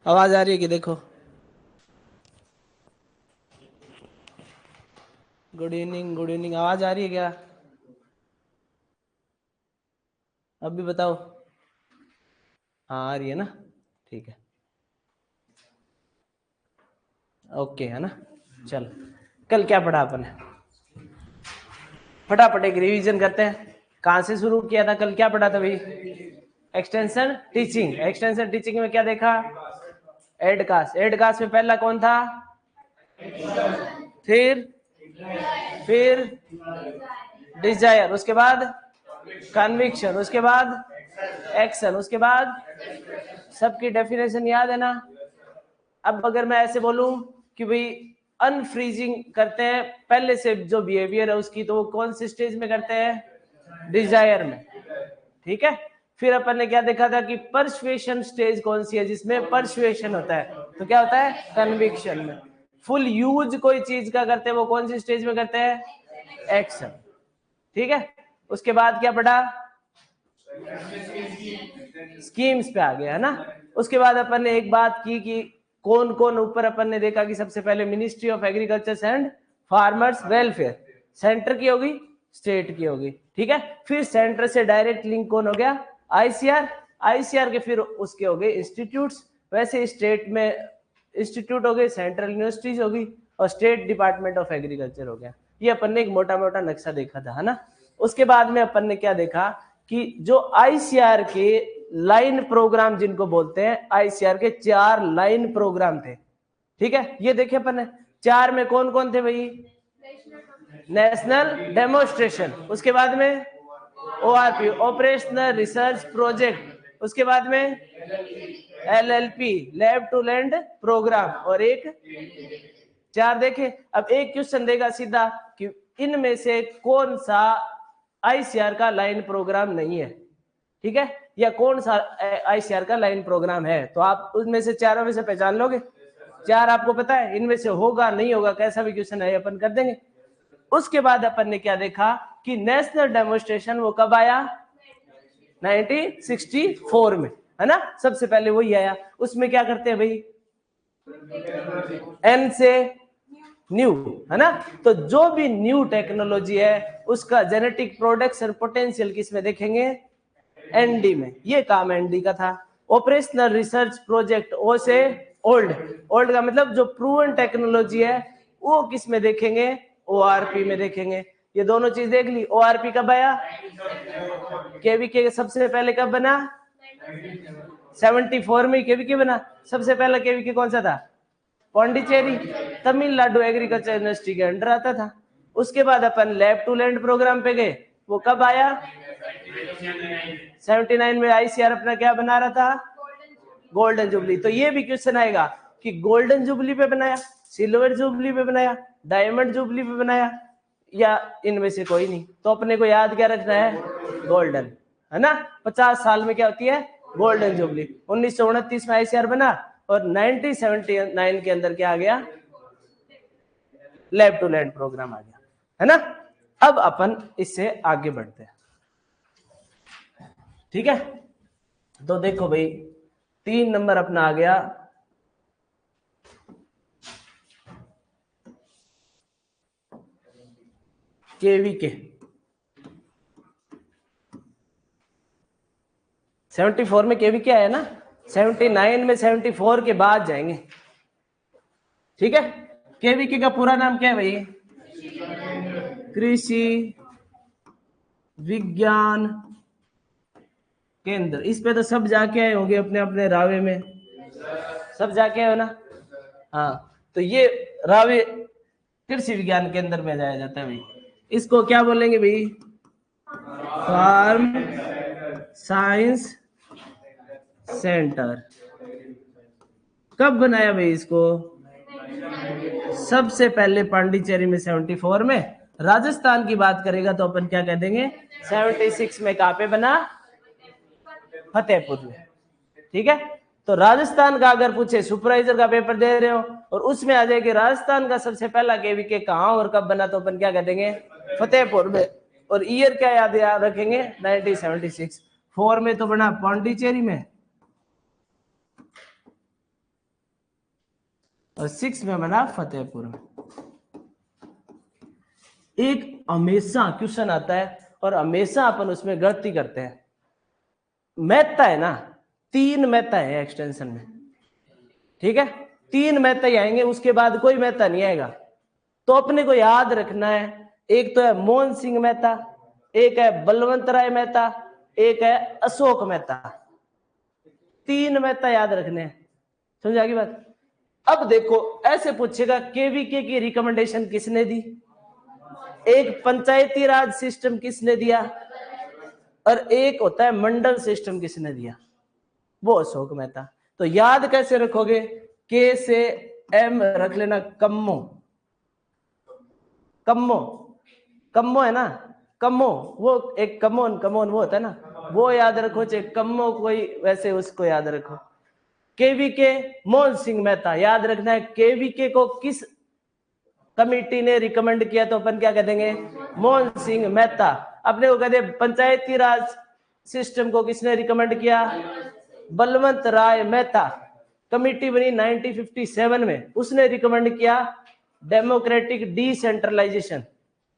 आवाज आ रही है कि देखो? Good evening, good evening. आवाज आ रही है क्या? अब भी बताओ। हाँ आ रही है ना? ठीक है, ओके है ना। चल, कल क्या पढ़ा अपन ने? फटाफट एक रिवीजन करते हैं। कहाँ से शुरू किया था? कल क्या पढ़ा था भाई? Extension teaching. एक्सटेंशन टीचिंग में क्या देखा? एडकास्ट। एडकास्ट में पहला कौन था? फिर डिजायर, उसके बाद कन्विक्शन, उसके बाद एक्शन, उसके बाद सबकी डेफिनेशन याद है ना? अब अगर मैं ऐसे बोलूं कि भाई अनफ्रीजिंग करते हैं पहले से जो बिहेवियर है उसकी, तो वो कौन सी स्टेज में करते हैं? डिजायर में। ठीक है। फिर अपन ने क्या देखा था कि परसुएशन स्टेज कौन सी है जिसमें परसुएशन होता है? तो क्या होता है? कन्विक्शन में। फुल यूज कोई चीज का करते हैं वो कौन सी स्टेज में करते हैं? एक्शन। ठीक है। उसके बाद क्या पढ़ा? स्कीम्स पे आ गया है ना। उसके बाद अपन ने एक बात की कि कौन कौन ऊपर अपन ने देखा कि सबसे पहले ministry of agriculture and farmers welfare, centre की होगी, स्टेट की होगी। ठीक है। फिर सेंटर से डायरेक्ट लिंक कौन हो गया? आईसीआर। आईसीआर के फिर उसके हो गए इंस्टीट्यूट्स। वैसे स्टेट में इंस्टीट्यूट हो गए, सेंट्रल यूनिवर्सिटीज होगी, और स्टेट डिपार्टमेंट ऑफ एग्रीकल्चर हो गया। ये अपन ने एक मोटा मोटा नक्शा देखा था, है ना। उसके बाद में अपन ने क्या देखा कि जो आईसीआर के लाइन प्रोग्राम जिनको बोलते हैं, आईसीआर के 4 लाइन प्रोग्राम थे। ठीक है, ये देखे अपन ने। 4 में कौन कौन थे भाई? नेशनल डेमोन्स्ट्रेशन, उसके बाद में ओआरपी, ऑपरेशनल रिसर्च प्रोजेक्ट, उसके बाद में LLP, lab to land programme, और एक 4 देखे। अब एक क्वेश्चन देगा सीधा कि इनमें से कौन सा आईसीआर का लाइन प्रोग्राम नहीं है? ठीक है, या कौन सा आईसीआर का लाइन प्रोग्राम है? तो आप उनमें से चारों में से पहचान लोगे। 4 आपको पता है, इनमें से होगा नहीं होगा, कैसा भी क्वेश्चन है अपन कर देंगे। उसके बाद अपन ने क्या देखा कि नेशनल डेमोन्स्ट्रेशन वो कब आया? 1964 में, है ना। सबसे पहले वही आया। उसमें क्या करते हैं भाई? एन से न्यू, है ना। तो जो भी न्यू टेक्नोलॉजी है उसका जेनेटिक प्रोडक्शन पोटेंशियल किस में देखेंगे? एनडी में। ये काम एनडी का था। ऑपरेशनल रिसर्च प्रोजेक्ट, ओ से ओल्ड। ओल्ड का मतलब जो प्रूवन टेक्नोलॉजी है वो किस में देखेंगे? ओआरपी में देखेंगे। ये दोनों चीज देख ली। ओआरपी कब आया? केवीके सबसे पहले कब बना? 74 में केवीके बना। सबसे पहला केवीके कौन सा था? पौंडीचेरी, तमिलनाडु एग्रीकल्चर यूनिवर्सिटी के अंडर आता था। उसके बाद अपन लैब टू लैंड प्रोग्राम पे गए। वो कब आया? 79 में आईसीआर अपना क्या बना रहा था? Golden jubilee. तो ये भी क्वेश्चन आएगा कि गोल्डन जुबली पे बनाया, सिल्वर जुबली पे बनाया, डायमंड जुबली पे बनाया, या इनमें से कोई नहीं। तो अपने को याद क्या रखना है? गोल्डन, है ना। 50 साल में क्या होती है? Golden jubilee. 1929 में आईसीआर बना, और 1979 के अंदर क्या आ गया? लैब टू लैंड प्रोग्राम आ गया, है ना। अब अपन इससे आगे बढ़ते हैं। ठीक है, तो देखो भाई 3 नंबर अपना आ गया केवीके। 74 में केवीके आया ना। 79 में 74 के बाद जाएंगे। ठीक है। केवीके का पूरा नाम क्या है भाई? कृषि विज्ञान केंद्र। इस पे तो सब जाके आए होंगे अपने अपने रावे में, सब जाके आए हो ना। हाँ, तो ये रावे कृषि विज्ञान केंद्र में जाया जाता है भाई। इसको क्या बोलेंगे भाई? Farm science centre. कब बनाया भाई इसको? सबसे पहले पांडिचेरी में 74 में। राजस्थान की बात करेगा तो अपन क्या कह देंगे? 76 में। कहां पे बना? फतेहपुर में। ठीक है। तो राजस्थान का अगर पूछे, सुपरवाइजर का पेपर दे रहे हो और उसमें आ जाए कि राजस्थान का सबसे पहला केवीके कहां और कब बना, तो अपन क्या कह देंगे? फतेहपुर में। और ईयर क्या याद रखेंगे? 1976। 4 में तो बना पांडिचेरी में, और 6 में बना फतेहपुर में। एक हमेशा क्वेश्चन आता है और हमेशा अपन उसमें गलती करते हैं। मेहता है ना, 3 मेहता है एक्सटेंशन में, ठीक है, 3 मेहता ही आएंगे, उसके बाद कोई मेहता नहीं आएगा। तो अपने को याद रखना है, एक तो है मोहन सिंह मेहता, एक है बलवंत राय मेहता, एक है अशोक मेहता। 3 मेहता याद रखने हैं, समझ आ गई बात। अब देखो ऐसे पूछेगा केवीके की रिकमेंडेशन किसने दी, एक पंचायती राज सिस्टम किसने दिया, और एक होता है मंडल सिस्टम किसने दिया, वो अशोक मेहता। तो याद कैसे रखोगे, के से एम रख लेना, कम्मो, कम्मो, कम्मो है ना, कम्मो, वो एक कमोन, कमोन वो होता है ना, वो याद रखो, चाहे कम्मो कोई वैसे उसको याद रखो। केवीके मोहन सिंह मेहता याद रखना है, केवीके को किस कमेटी ने रिकमेंड किया, तो अपन क्या कह देंगे, मोहन सिंह मेहता। अपने को कहते पंचायती राज सिस्टम को किसने रिकमेंड किया, बलवंत राय मेहता। कमेटी बनी 1957 में, उसने रिकमेंड किया डेमोक्रेटिक डिसेंट्रलाइजेशन,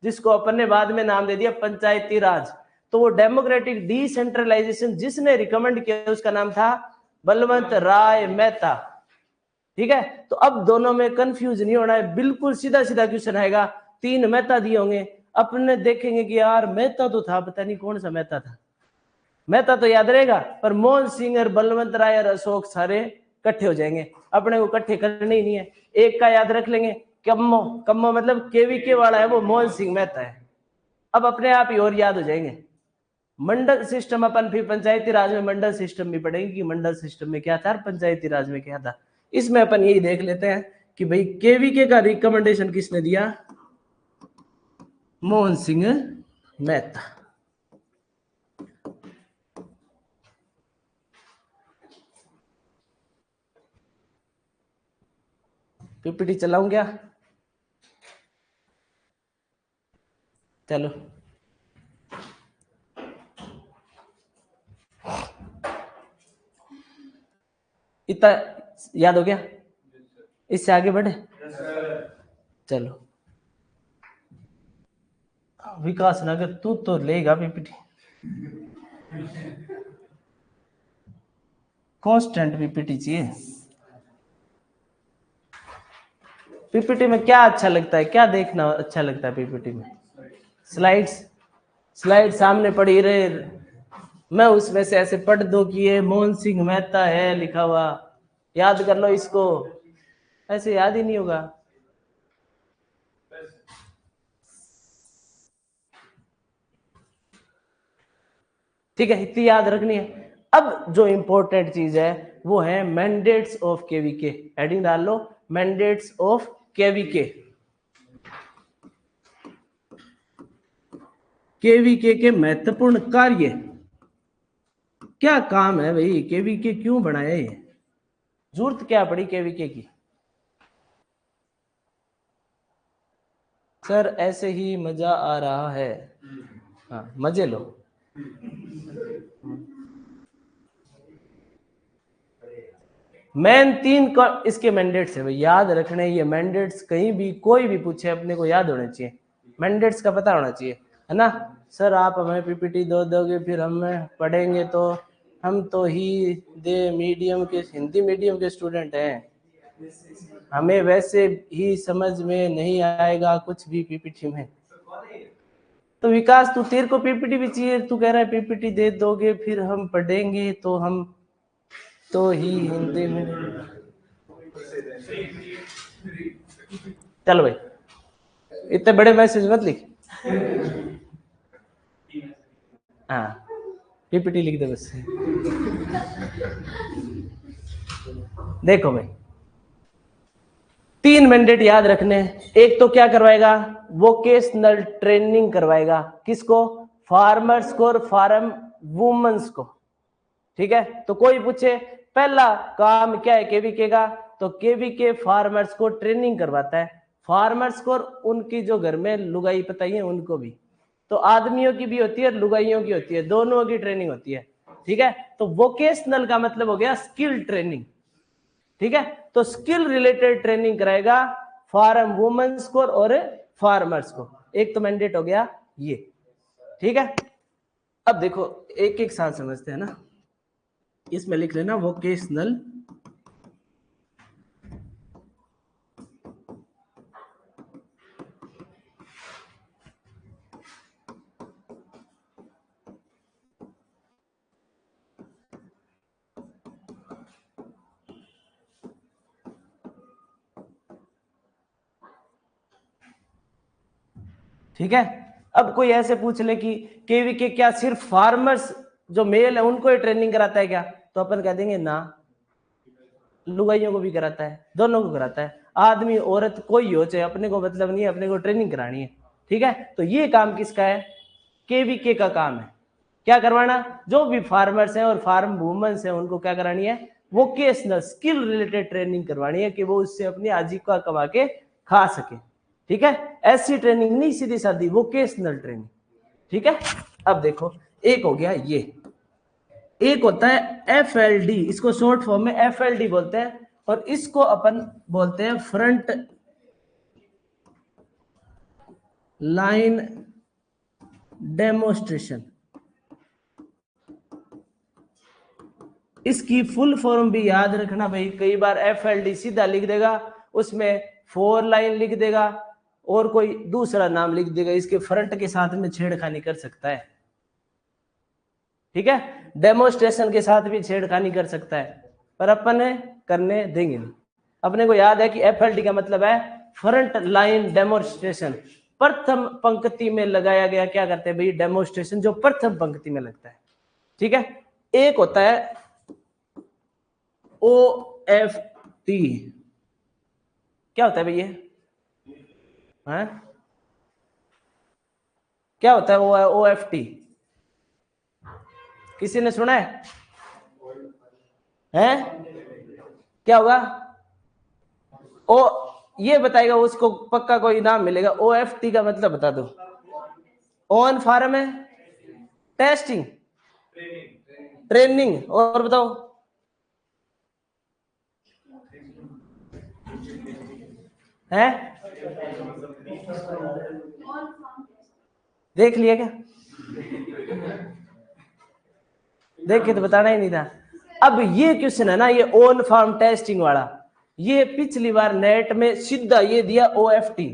जिसको अपन ने बाद में नाम दे दिया पंचायती राज। तो वो डेमोक्रेटिक डिसेंट्रलाइजेशन जिसने रिकमेंड किया उसका नाम था बलवंत राय मेहता, ठीक है। तो अब दोनों में कंफ्यूज नहीं होना है, बिल्कुल सीधा सीधा क्वेश्चन आएगा। 3 मेहता दिए होंगे, अपने देखेंगे कि यार मेहता तो था, पता नहीं कौन सा मेहता था, मेहता तो याद रहेगा, पर मोहन सिंह और बलवंत राय और अशोक सारे इकट्ठे हो जाएंगे, अपने को इकट्ठे करने ही नहीं है। एक का याद रख लेंगे, कम्मो, कम्मो मतलब केवीके वाला है वो मोहन सिंह मेहता है। अब अपने आप ही और याद हो जाएंगे। मंडल सिस्टम अपन फिर पंचायती राज में मंडल सिस्टम भी पढ़ेंगे कि मंडल सिस्टम में क्या था और पंचायती राज में क्या था। इसमें अपन यही देख लेते हैं कि भाई केवीके का रिकमेंडेशन किसने दिया, मोहन सिंह मेहता। पीपीटी चलाऊं क्या, चलो इतना याद हो गया, इससे आगे बढ़े, चलो विकास नगर तू तो लेगा पीपीटी, कांस्टेंट पीपीटी चाहिए। पीपीटी में क्या अच्छा लगता है, क्या देखना अच्छा लगता है पीपीटी में, स्लाइड्स, स्लाइड सामने पड़ी रहे, मैं उसमें से ऐसे पढ़ दूं कि ये मोहन सिंह मेहता है लिखा हुआ, याद कर लो इसको, ऐसे याद ही नहीं होगा। ठीक है, इतनी याद रखनी है। अब जो इंपॉर्टेंट चीज है वो है मैंडेट्स ऑफ केवीके, हेडिंग डाल लो मैंडेट्स ऑफ केवीके। केवीके के महत्वपूर्ण कार्य, क्या काम है भाई, केवीके क्यों बनाया, ये जरूरत क्या पड़ी केवीके की। सर ऐसे ही मजा आ रहा है, हाँ मजे लो। मेन 3 इसके मैंडेट्स है भाई, याद रखने, ये मैंडेट्स कहीं भी कोई भी पूछे अपने को याद होने चाहिए, मैंडेट्स का पता होना चाहिए, है ना। सर आप हमें पीपीटी दोगे फिर हमें पढ़ेंगे, तो हम तो हिंदी मीडियम के स्टूडेंट हैं, हमें वैसे ही समझ में नहीं आएगा कुछ भी पीपीटी में। तो विकास तू, तेरे को पीपीटी भी चाहिए, तू कह रहा है पीपीटी दे दोगे फिर हम पढ़ेंगे, तो हम तो ही हिंदी में, चलो भाई इतने बड़े मैसेज मत लिख, हाँ पीपीटी लिख दे बस। देखो भाई 3 मैंडेट याद रखने, एक तो क्या करवाएगा, वोकेशनल ट्रेनिंग करवाएगा, किसको, फार्मर्स को और फार्म वुमेन्स को, ठीक है। तो कोई पूछे पहला काम क्या है केवीके का, तो केवीके फार्मर्स को ट्रेनिंग करवाता है, फार्मर्स को और उनकी जो घर में लुगाई पताई है उनको भी, तो आदमियों की भी होती है लुगाइयों की होती है, दोनों की ट्रेनिंग होती है, ठीक है। तो वोकेशनल का मतलब हो गया स्किल ट्रेनिंग, ठीक है। तो तो स्किल रिलेटेड ट्रेनिंग कराएगा फार्म वुमेन्स को और फार्मर्स को। एक तो मैंडेट हो गया ये, ठीक है। अब देखो एक एक साथ समझते हैं ना, इसमें लिख लेना वोकेशनल ठीक है। अब कोई ऐसे पूछ ले कि केवीके क्या सिर्फ फार्मर्स जो मेल है उनको ही ट्रेनिंग कराता है क्या, तो अपन कह देंगे ना, लुगाइयों को भी कराता है, दोनों को कराता है, आदमी औरत कोई हो, चाहे अपने को मतलब नहीं है, अपने को ट्रेनिंग करानी है, ठीक है। तो ये काम किसका है, केवीके का काम है, क्या करवाना, जो भी फार्मर्स हैं और फार्म वुमेन्स हैं उनको क्या करानी है, वोकेशनल स्किल रिलेटेड ट्रेनिंग करवानी है कि वो उससे अपनी आजीविका कमा के खा सके, ठीक है। ऐसी ट्रेनिंग नहीं, सीधी सादी वोकेशनल ट्रेनिंग, ठीक है। अब देखो एक हो गया ये, एक होता है FLD, इसको शॉर्ट फॉर्म में FLD बोलते हैं, और इसको अपन बोलते हैं फ्रंट लाइन डेमोन्स्ट्रेशन। इसकी फुल फॉर्म भी याद रखना भाई, कई बार FLD सीधा लिख देगा, उसमें 4 लाइन लिख देगा और कोई दूसरा नाम लिख देगा, इसके फ्रंट के साथ में छेड़खानी कर सकता है, ठीक है। डेमोन्स्ट्रेशन के साथ भी छेड़खानी कर सकता है, पर अपन करने देंगे नहीं। अपने को याद है कि FLD का मतलब है फ्रंट लाइन डेमोन्स्ट्रेशन, प्रथम पंक्ति में लगाया गया, क्या करते हैं भाई, डेमोन्स्ट्रेशन जो प्रथम पंक्ति में लगता है, ठीक है। एक होता है OFT, क्या होता है भैया, क्या होता है वो OFT, किसी ने सुना है? क्या होगा ओ, ये बताएगा उसको पक्का कोई नाम मिलेगा। OFT का मतलब बता दो, ऑन फार्म है, टेस्टिंग, ट्रेनिंग, और बताओ है, देख लिया क्या, देख के तो बताना ही नहीं था। अब ये क्वेश्चन है ना, ये ऑन फार्म टेस्टिंग वाला, ये पिछली बार नेट में सीधा ये दिया OFT,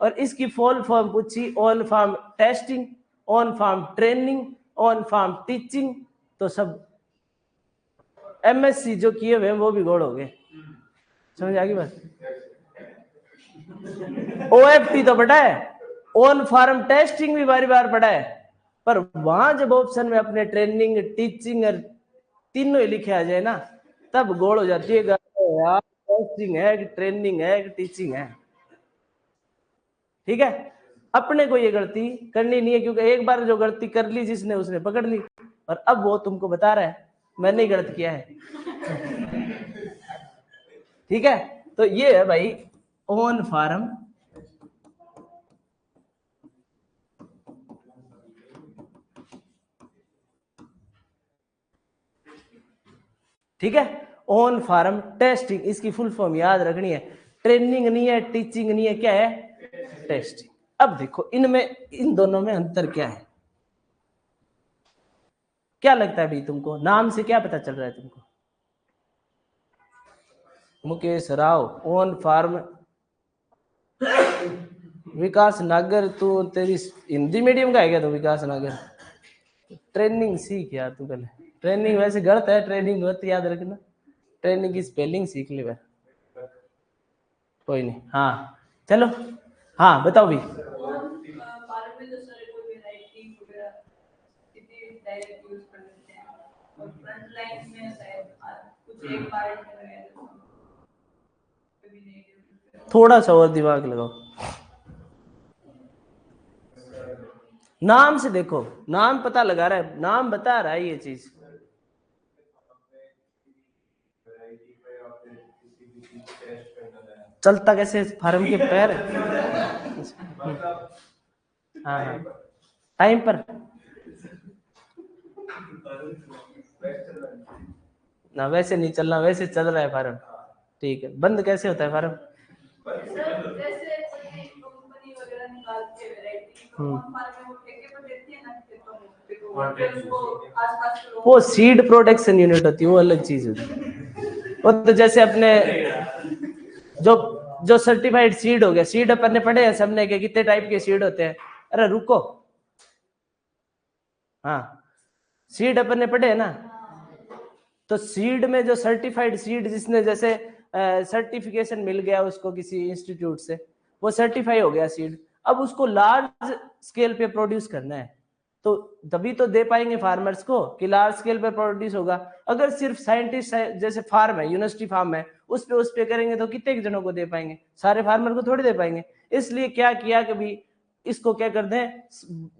और इसकी फुल फॉर्म पूछी on farm testing, on farm training, on farm teaching, तो सब MSc जो किए हुए वो भी गोड़ हो गए, समझ आ गई बात। OFT तो पढ़ा है, ऑन फार्म टेस्टिंग भी बार बार पढ़ा है, पर वहां जब ऑप्शन में अपने ट्रेनिंग टीचिंग और तीनों ही लिखे आ जाए ना, तब गोड़ हो जाती है यार, टेस्टिंग है कि ट्रेनिंग है कि टीचिंग है, ठीक है। अपने को ये गलती करनी नहीं है, क्योंकि एक बार जो गलती कर ली जिसने, उसने पकड़ ली, और अब वो तुमको बता रहा है मैंने ही गलत किया है, ठीक है। तो ये है भाई ऑन फार्म, ठीक है, ऑन फार्म टेस्टिंग, इसकी फुल फॉर्म याद रखनी है, ट्रेनिंग नहीं है, टीचिंग नहीं है, क्या है, टेस्टिंग। अब देखो इनमें, इन दोनों में अंतर क्या है, क्या लगता है भाई तुमको, नाम से क्या पता चल रहा है तुमको, मुकेश राव ऑन फार्म, विकास नागर, तू तेरी हिंदी मीडियम का है क्या, तू विकास नागर, ट्रेनिंग सीख यार तू पहले, ट्रेनिंग वैसे गलत है, ट्रेनिंग मत याद रखना, ट्रेनिंग की स्पेलिंग सीख ले, कोई नहीं, हाँ चलो, हाँ बताओ भी। थोड़ा सा और दिमाग लगाओ, नाम से देखो, नाम पता लगा रहा है, नाम बता रहा है ये चीज, चलता कैसे फार्म के पैर, हाँ हाँ टाइम पर ना, वैसे नहीं चलना, वैसे चल रहा है फार्म, ठीक है, बंद कैसे होता है फार्म? वो सीड प्रोडक्शन यूनिट होती है, वो अलग चीज होती है। वो तो जैसे अपने जो जो सर्टिफाइड सीड हो गया, सीड अपन ने पढ़े हैं सबने के कितने टाइप के सीड होते हैं। अरे रुको, हाँ सीड अपन ने पढ़े है ना। तो सीड में जो सर्टिफाइड सीड, जिसने जैसे सर्टिफिकेशन मिल गया उसको किसी इंस्टीट्यूट से, वो सर्टिफाई हो गया सीड, अब उसको लार्ज स्केल पे प्रोड्यूस करना है, तो तभी तो दे पाएंगे फार्मर्स को कि लार्ज स्केल पे प्रोड्यूस होगा। अगर सिर्फ साइंटिस्ट जैसे फार्म है, यूनिवर्सिटी फार्म है, उस पे करेंगे तो कितने जनों को दे पाएंगे? सारे फार्मर को थोड़ी दे पाएंगे। इसलिए क्या किया कि भी इसको क्या कर दें,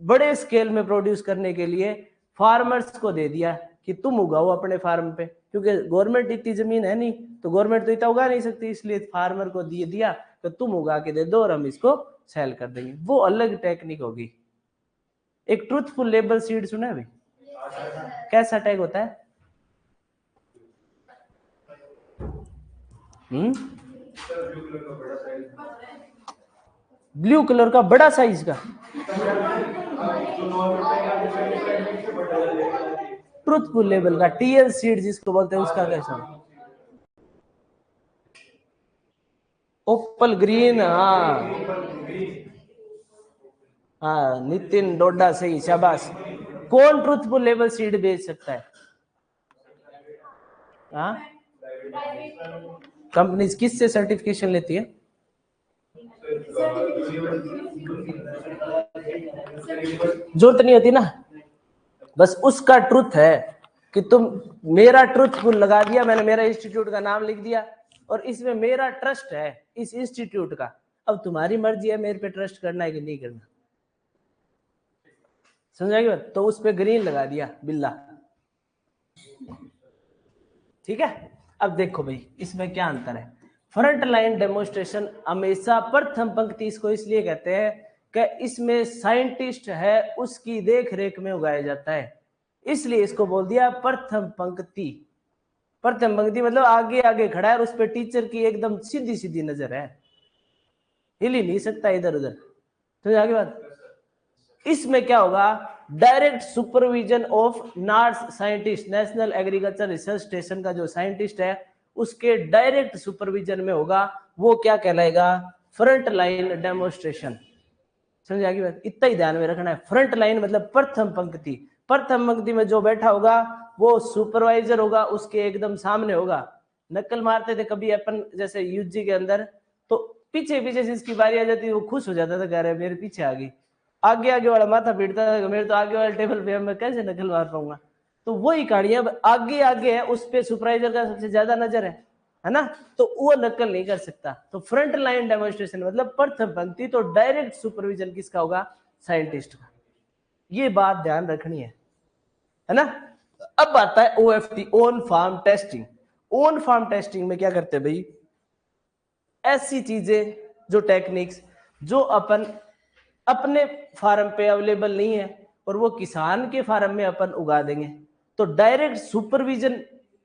बड़े स्केल में प्रोड्यूस करने के लिए फार्मर्स को दे दिया कि तुम उगाओ अपने फार्म पे, क्योंकि गवर्नमेंट इतनी जमीन है नहीं, तो गवर्नमेंट तो इतना उगा नहीं सकती, इसलिए फार्मर को दिया तो तुम उगा के दे दो और हम इसको सेल कर देंगे। वो अलग टेक्निक होगी। एक ट्रूथफुल लेबल सीड सुना है भाई? कैसा टैग होता है? ब्लू कलर का बड़ा साइज का ट्रूथफुल लेबल का टीएल सीड जिसको बोलते हैं, उसका कैसा? ओपल ग्रीन। हाँ नितिन डोडा सही, शाबाश। कौन ट्रूथफुल लेबल सीड बेच सकता है? हाँ कंपनीज किससे सर्टिफिकेशन लेती है? जरूरत नहीं होती ना, बस उसका ट्रुथ है कि तुम मेरा ट्रुथफुल लगा दिया, मैंने मेरा इंस्टीट्यूट का नाम लिख दिया और इसमें मेरा ट्रस्ट है इस इंस्टीट्यूट का। अब तुम्हारी मर्जी है मेरे पे ट्रस्ट करना है कि नहीं करना, समझाएगी बात? तो उस पे ग्रीन लगा दिया बिल्ला, ठीक है। अब देखो भाई इसमें क्या अंतर है। फ्रंट लाइन डेमोन्स्ट्रेशन हमेशा प्रथम पंक्ति इसको इसलिए कहते हैं कि इसमें साइंटिस्ट है उसकी देख रेख में उगाया जाता है, इसलिए इसको बोल दिया प्रथम पंक्ति। प्रथम पंक्ति मतलब आगे आगे खड़ा है और उस पर टीचर की एकदम सीधी सीधी नजर है, हिल ही नहीं सकता इधर उधर। तो आगे बात, इसमें क्या होगा, direct supervision of nurse scientist, national agriculture research station का जो साइंटिस्ट है उसके डायरेक्ट सुपरविजन में होगा, वो क्या कहलाएगा, फ्रंट लाइन डेमोन्स्ट्रेशन। समझ आ गई बात? इतना ही ध्यान में रखना है, फ्रंट लाइन मतलब प्रथम पंक्ति। प्रथम पंक्ति में जो बैठा होगा वो सुपरवाइजर होगा, उसके एकदम सामने होगा। नकल मारते थे कभी अपन जैसे यूजी के अंदर, तो पीछे पीछे से इसकी बारी आ जाती, वो खुश हो जाता था, कह रहे मेरे पीछे आ गई। आगे आगे वाला माथा पीटता था, मेरे तो आगे वाले टेबल पे मैं कैसे नकल मार पाऊंगा। तो वही कहानियां आगे आगे है, उस पे सुपरवाइजर का सबसे ज्यादा नजर है ना, तो वो नकल नहीं कर सकता। तो फ्रंट लाइन डेमोन्स्ट्रेशन मतलब प्रथम पंक्ति, तो डायरेक्ट सुपरविजन किसका होगा, साइंटिस्ट का। ये बात ध्यान रखनी है ना। अब आता है OFT, on farm testing. On farm testing में क्या करते हैं भाई, ऐसी चीजें जो टेक्निक्स जो अपन अपने फार्म पे अवेलेबल नहीं है और वो किसान के फार्म में अपन उगा देंगे, तो डायरेक्ट सुपरविजन।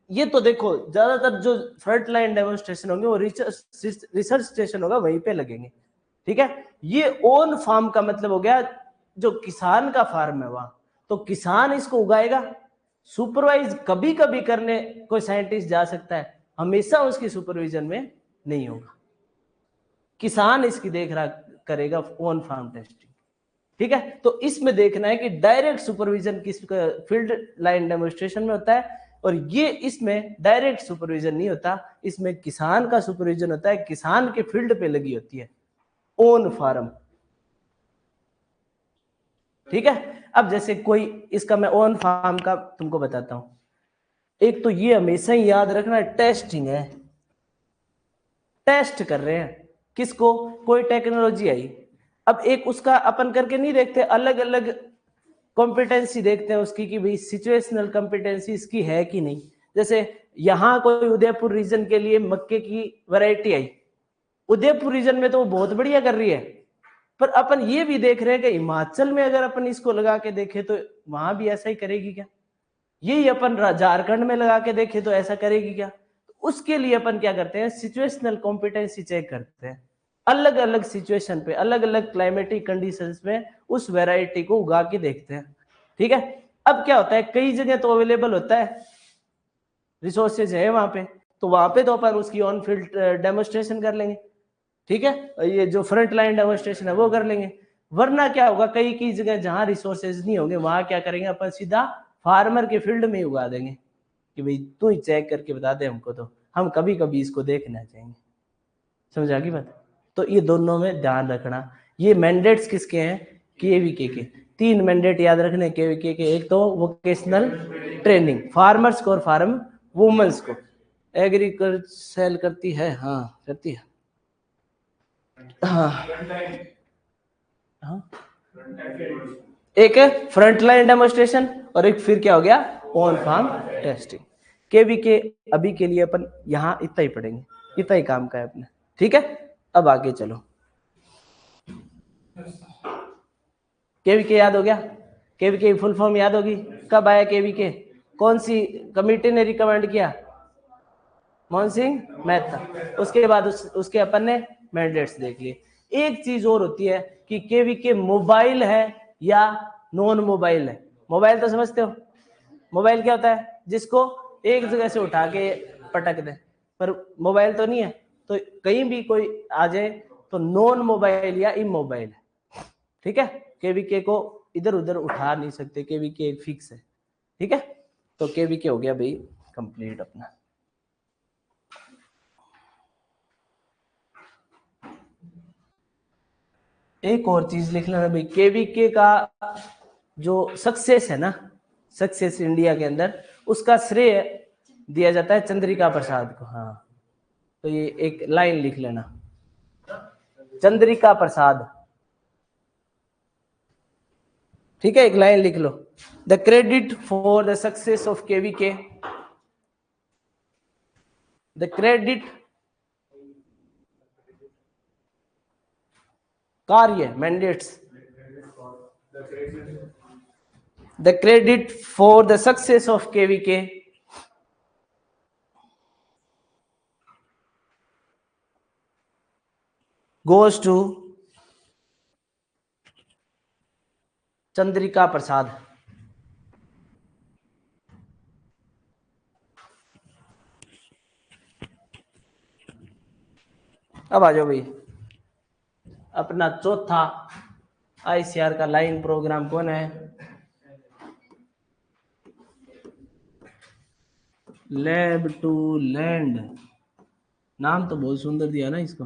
ये तो देखो ज्यादातर जो फ्रंट लाइन डेमोन्स्ट्रेशन होंगे वो रिसर्च स्टेशन होगा, वहीं पे लगेंगे, ठीक है। ये ओन फार्म का मतलब हो गया जो किसान का फार्म है वहां, तो किसान इसको उगाएगा। सुपरवाइज कभी कभी करने कोई साइंटिस्ट जा सकता है, हमेशा उसकी सुपरविजन में नहीं होगा, किसान इसकी देखरेख करेगा, ऑन फार्म टेस्टिंग, ठीक है। तो इसमें देखना है कि डायरेक्ट सुपरविजन किस फील्ड लाइन डेमोन्स्ट्रेशन में होता है, और ये इसमें डायरेक्ट सुपरविजन नहीं होता, इसमें किसान का सुपरविजन होता है, किसान के फील्ड पे लगी होती है ओन फार्म, ठीक है। अब जैसे कोई इसका मैं ओन फार्म का तुमको बताता हूं। एक तो ये हमेशा ही याद रखना, टेस्टिंग है, टेस्ट कर रहे हैं किसको, कोई टेक्नोलॉजी आई। अब एक उसका अपन करके नहीं देखते, अलग अलग कॉम्पिटेंसी देखते हैं उसकी कि भाई सिचुएशनल कॉम्पिटेंसी इसकी है कि नहीं। जैसे यहाँ कोई उदयपुर रीजन के लिए मक्के की वैरायटी आई, उदयपुर रीजन में तो वो बहुत बढ़िया कर रही है, पर अपन ये भी देख रहे हैं कि हिमाचल में अगर अपन इसको लगा के देखें तो वहां भी ऐसा ही करेगी क्या, यही अपन झारखंड में लगा के देखें तो ऐसा करेगी क्या। उसके लिए अपन क्या करते हैं, सिचुएशनल कॉम्पिटेंसी चेक करते हैं। अलग अलग सिचुएशन पे, अलग अलग क्लाइमेटिक कंडीशंस में उस वैरायटी को उगा के देखते हैं। ठीक है, अब क्या होता है, कई जगह तो अवेलेबल होता है, रिसोर्सेज है वहां पे, तो वहां पे तो अपन उसकी ऑन फील्ड डेमोस्ट्रेशन कर लेंगे। ठीक है, ये जो फ्रंट लाइन डेमोस्ट्रेशन है वो कर लेंगे। वरना क्या होगा, कई कई जगह जहां रिसोर्सेज नहीं होंगे वहां क्या करेंगे अपन, सीधा फार्मर के फील्ड में ही उगा देंगे कि भाई तू ही चेक करके बता दे हमको, तो हम कभी कभी इसको देखना चाहेंगे। समझा की बात? तो ये दोनों में ध्यान रखना। ये मैंडेट्स किसके हैं, केवीके के। 3 मैंडेट याद रखने केवीके के। एक तो वोकेशनल ट्रेनिंग फार्मर्स को और फार्म वुमेन्स को। एग्रीकल्चर करती है, हाँ करती है, हाँ एक फ्रंट लाइन डेमोस्ट्रेशन और एक फिर क्या हो गया, ऑन फार्म टेस्टिंग। केवीके अभी के लिए अपन यहाँ इतना ही पढ़ेंगे, इतना ही काम का है अपने। ठीक है, अब आगे चलो। केवीके याद हो गया, केवीके फुल फॉर्म याद होगी। कब आया केवीके, कौन सी कमेटी ने रिकमेंड किया, मोहन सिंह मेहता। उसके बाद उसके अपन ने मैंडेट्स देख लिए। एक चीज और होती है कि केवीके मोबाइल है या नॉन मोबाइल है। मोबाइल तो समझते हो, मोबाइल क्या होता है, जिसको एक जगह से उठा के पटक दे, पर मोबाइल तो नहीं है, तो कहीं भी कोई आ जाए तो नॉन मोबाइल या इमोबाइल है। ठीक है, केवीके को इधर उधर उठा नहीं सकते, केवीके एक फिक्स है। ठीक है, तो केवीके हो गया भाई कंप्लीट अपना। एक और चीज लिख लेना भाई, केवीके का जो सक्सेस है ना, सक्सेस इंडिया के अंदर, उसका श्रेय दिया जाता है चंद्रिका प्रसाद को। हाँ, तो ये एक लाइन लिख लेना, चंद्रिका प्रसाद। ठीक है, एक लाइन लिख लो, the credit for the success of KVK, the credit कार्य mandates, the credit for the success of KVK goes to Chandrika Prasad. अब आ जाओ भाई, अपना चौथा आईसीआर का लाइन प्रोग्राम कौन है, लैब टू लैंड। नाम तो बहुत सुंदर दिया ना इसको।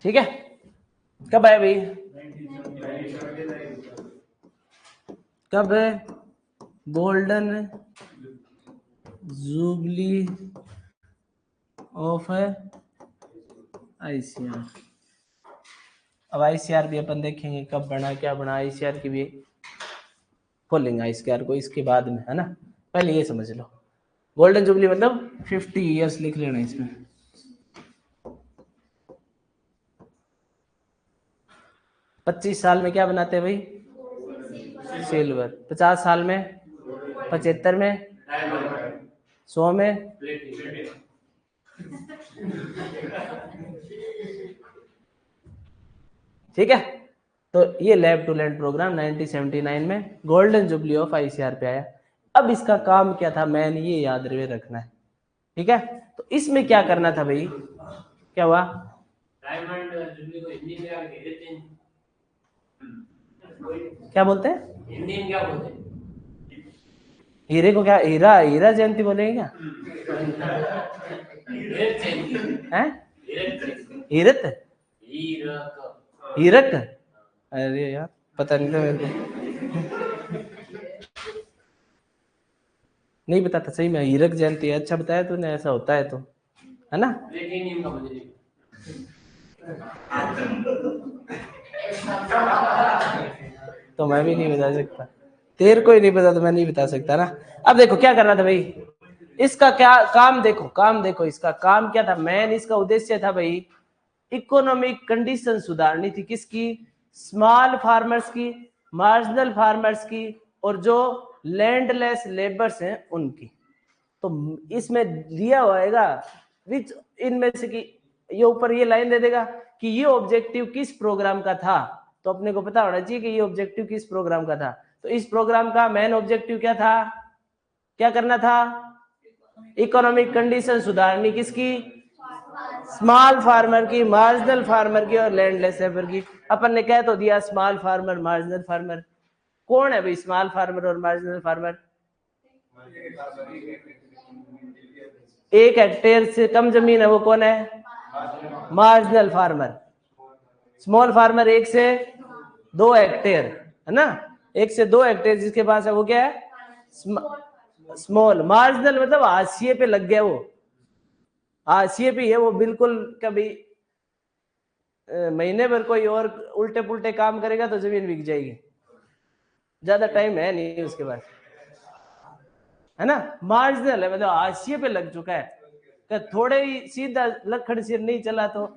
ठीक है, कब आया भाई, कब है, गोल्डन जुबली ऑफ आईसीआर। अब आईसीआर भी अपन देखेंगे कब बना, क्या बना, आईसीआर की भी खोलेंगे आईसीआर को इसके बाद में, है ना। पहले ये समझ लो, गोल्डन जुबली मतलब 50 इयर्स लिख लेना इसमें। पच्चीस साल में क्या बनाते हैं भाई, सिल्वर। 50 साल में, 75 में, 100 में, ठीक है। तो ये लैब टू लैंड प्रोग्राम 1979 में गोल्डन जुबली ऑफ आईसीआर पे आया। अब इसका काम क्या था, मैंने ये याद रखना है। ठीक है, तो इसमें क्या करना था भाई, क्या हुआ, डायमंड जुबली को हिंदी में क्या कहते हैं, क्या बोलते हैं हिंदी में, क्या बोलते हैं हीरे को, क्या हीरा, हीरा जयंती बोलेंगे क्या, हैं हीरत, हीरक, अरे यार पता नहीं था मेरे को, नहीं पता था सही में, हीरक जयंती है। अच्छा बताया तूने, ऐसा होता है तो, है ना। तो मैं भी नहीं बता सकता, तेरे को ही नहीं पता तो मैं नहीं बता सकता ना। अब देखो क्या करना था भाई, इसका क्या काम देखो, काम देखो, इसका काम क्या था, मेन इसका उद्देश्य था भाई, इकोनॉमिक कंडीशन सुधारनी थी, किसकी, स्मॉल फार्मर्स की, मार्जिनल फार्मर्स की, और जो लैंडलेस लेबर्स हैं उनकी। तो इसमें दिया होगा विच इनमें से की, ये ऊपर ये लाइन दे देगा कि ये ऑब्जेक्टिव किस प्रोग्राम का था। तो अपने को पता होना चाहिए कि ये ऑब्जेक्टिव किस प्रोग्राम का था। तो इस प्रोग्राम का मेन ऑब्जेक्टिव क्या था, क्या करना था, इकोनॉमिक कंडीशन सुधारनी, किसकी, स्मॉल फार्मर की, मार्जिनल फार्मर की और लैंडलेस लेबर की। अपन ने कह तो दिया स्मॉल फार्मर, मार्जिनल फार्मर। कौन है भाई स्मॉल फार्मर और मार्जिनल फार्मर? एक हेक्टेयर से कम जमीन है वो कौन है, मार्जिनल फार्मर। स्मॉल फार्मर 1 से 2 हेक्टेयर है ना, 1 से 2 हेक्टेयर जिसके पास है वो क्या है, स्मॉल। मार्जिनल मतलब हाशिए पे लग गया, वो हाशिए पे है, वो बिल्कुल कभी महीने भर कोई और उल्टे पुल्टे काम करेगा तो जमीन बिक जाएगी, ज्यादा टाइम है नहीं उसके पास, है ना। मार्जिनल है मतलब हाशिए पे लग चुका है, कि थोड़े ही सीधा लखड़ सिर नहीं चला तो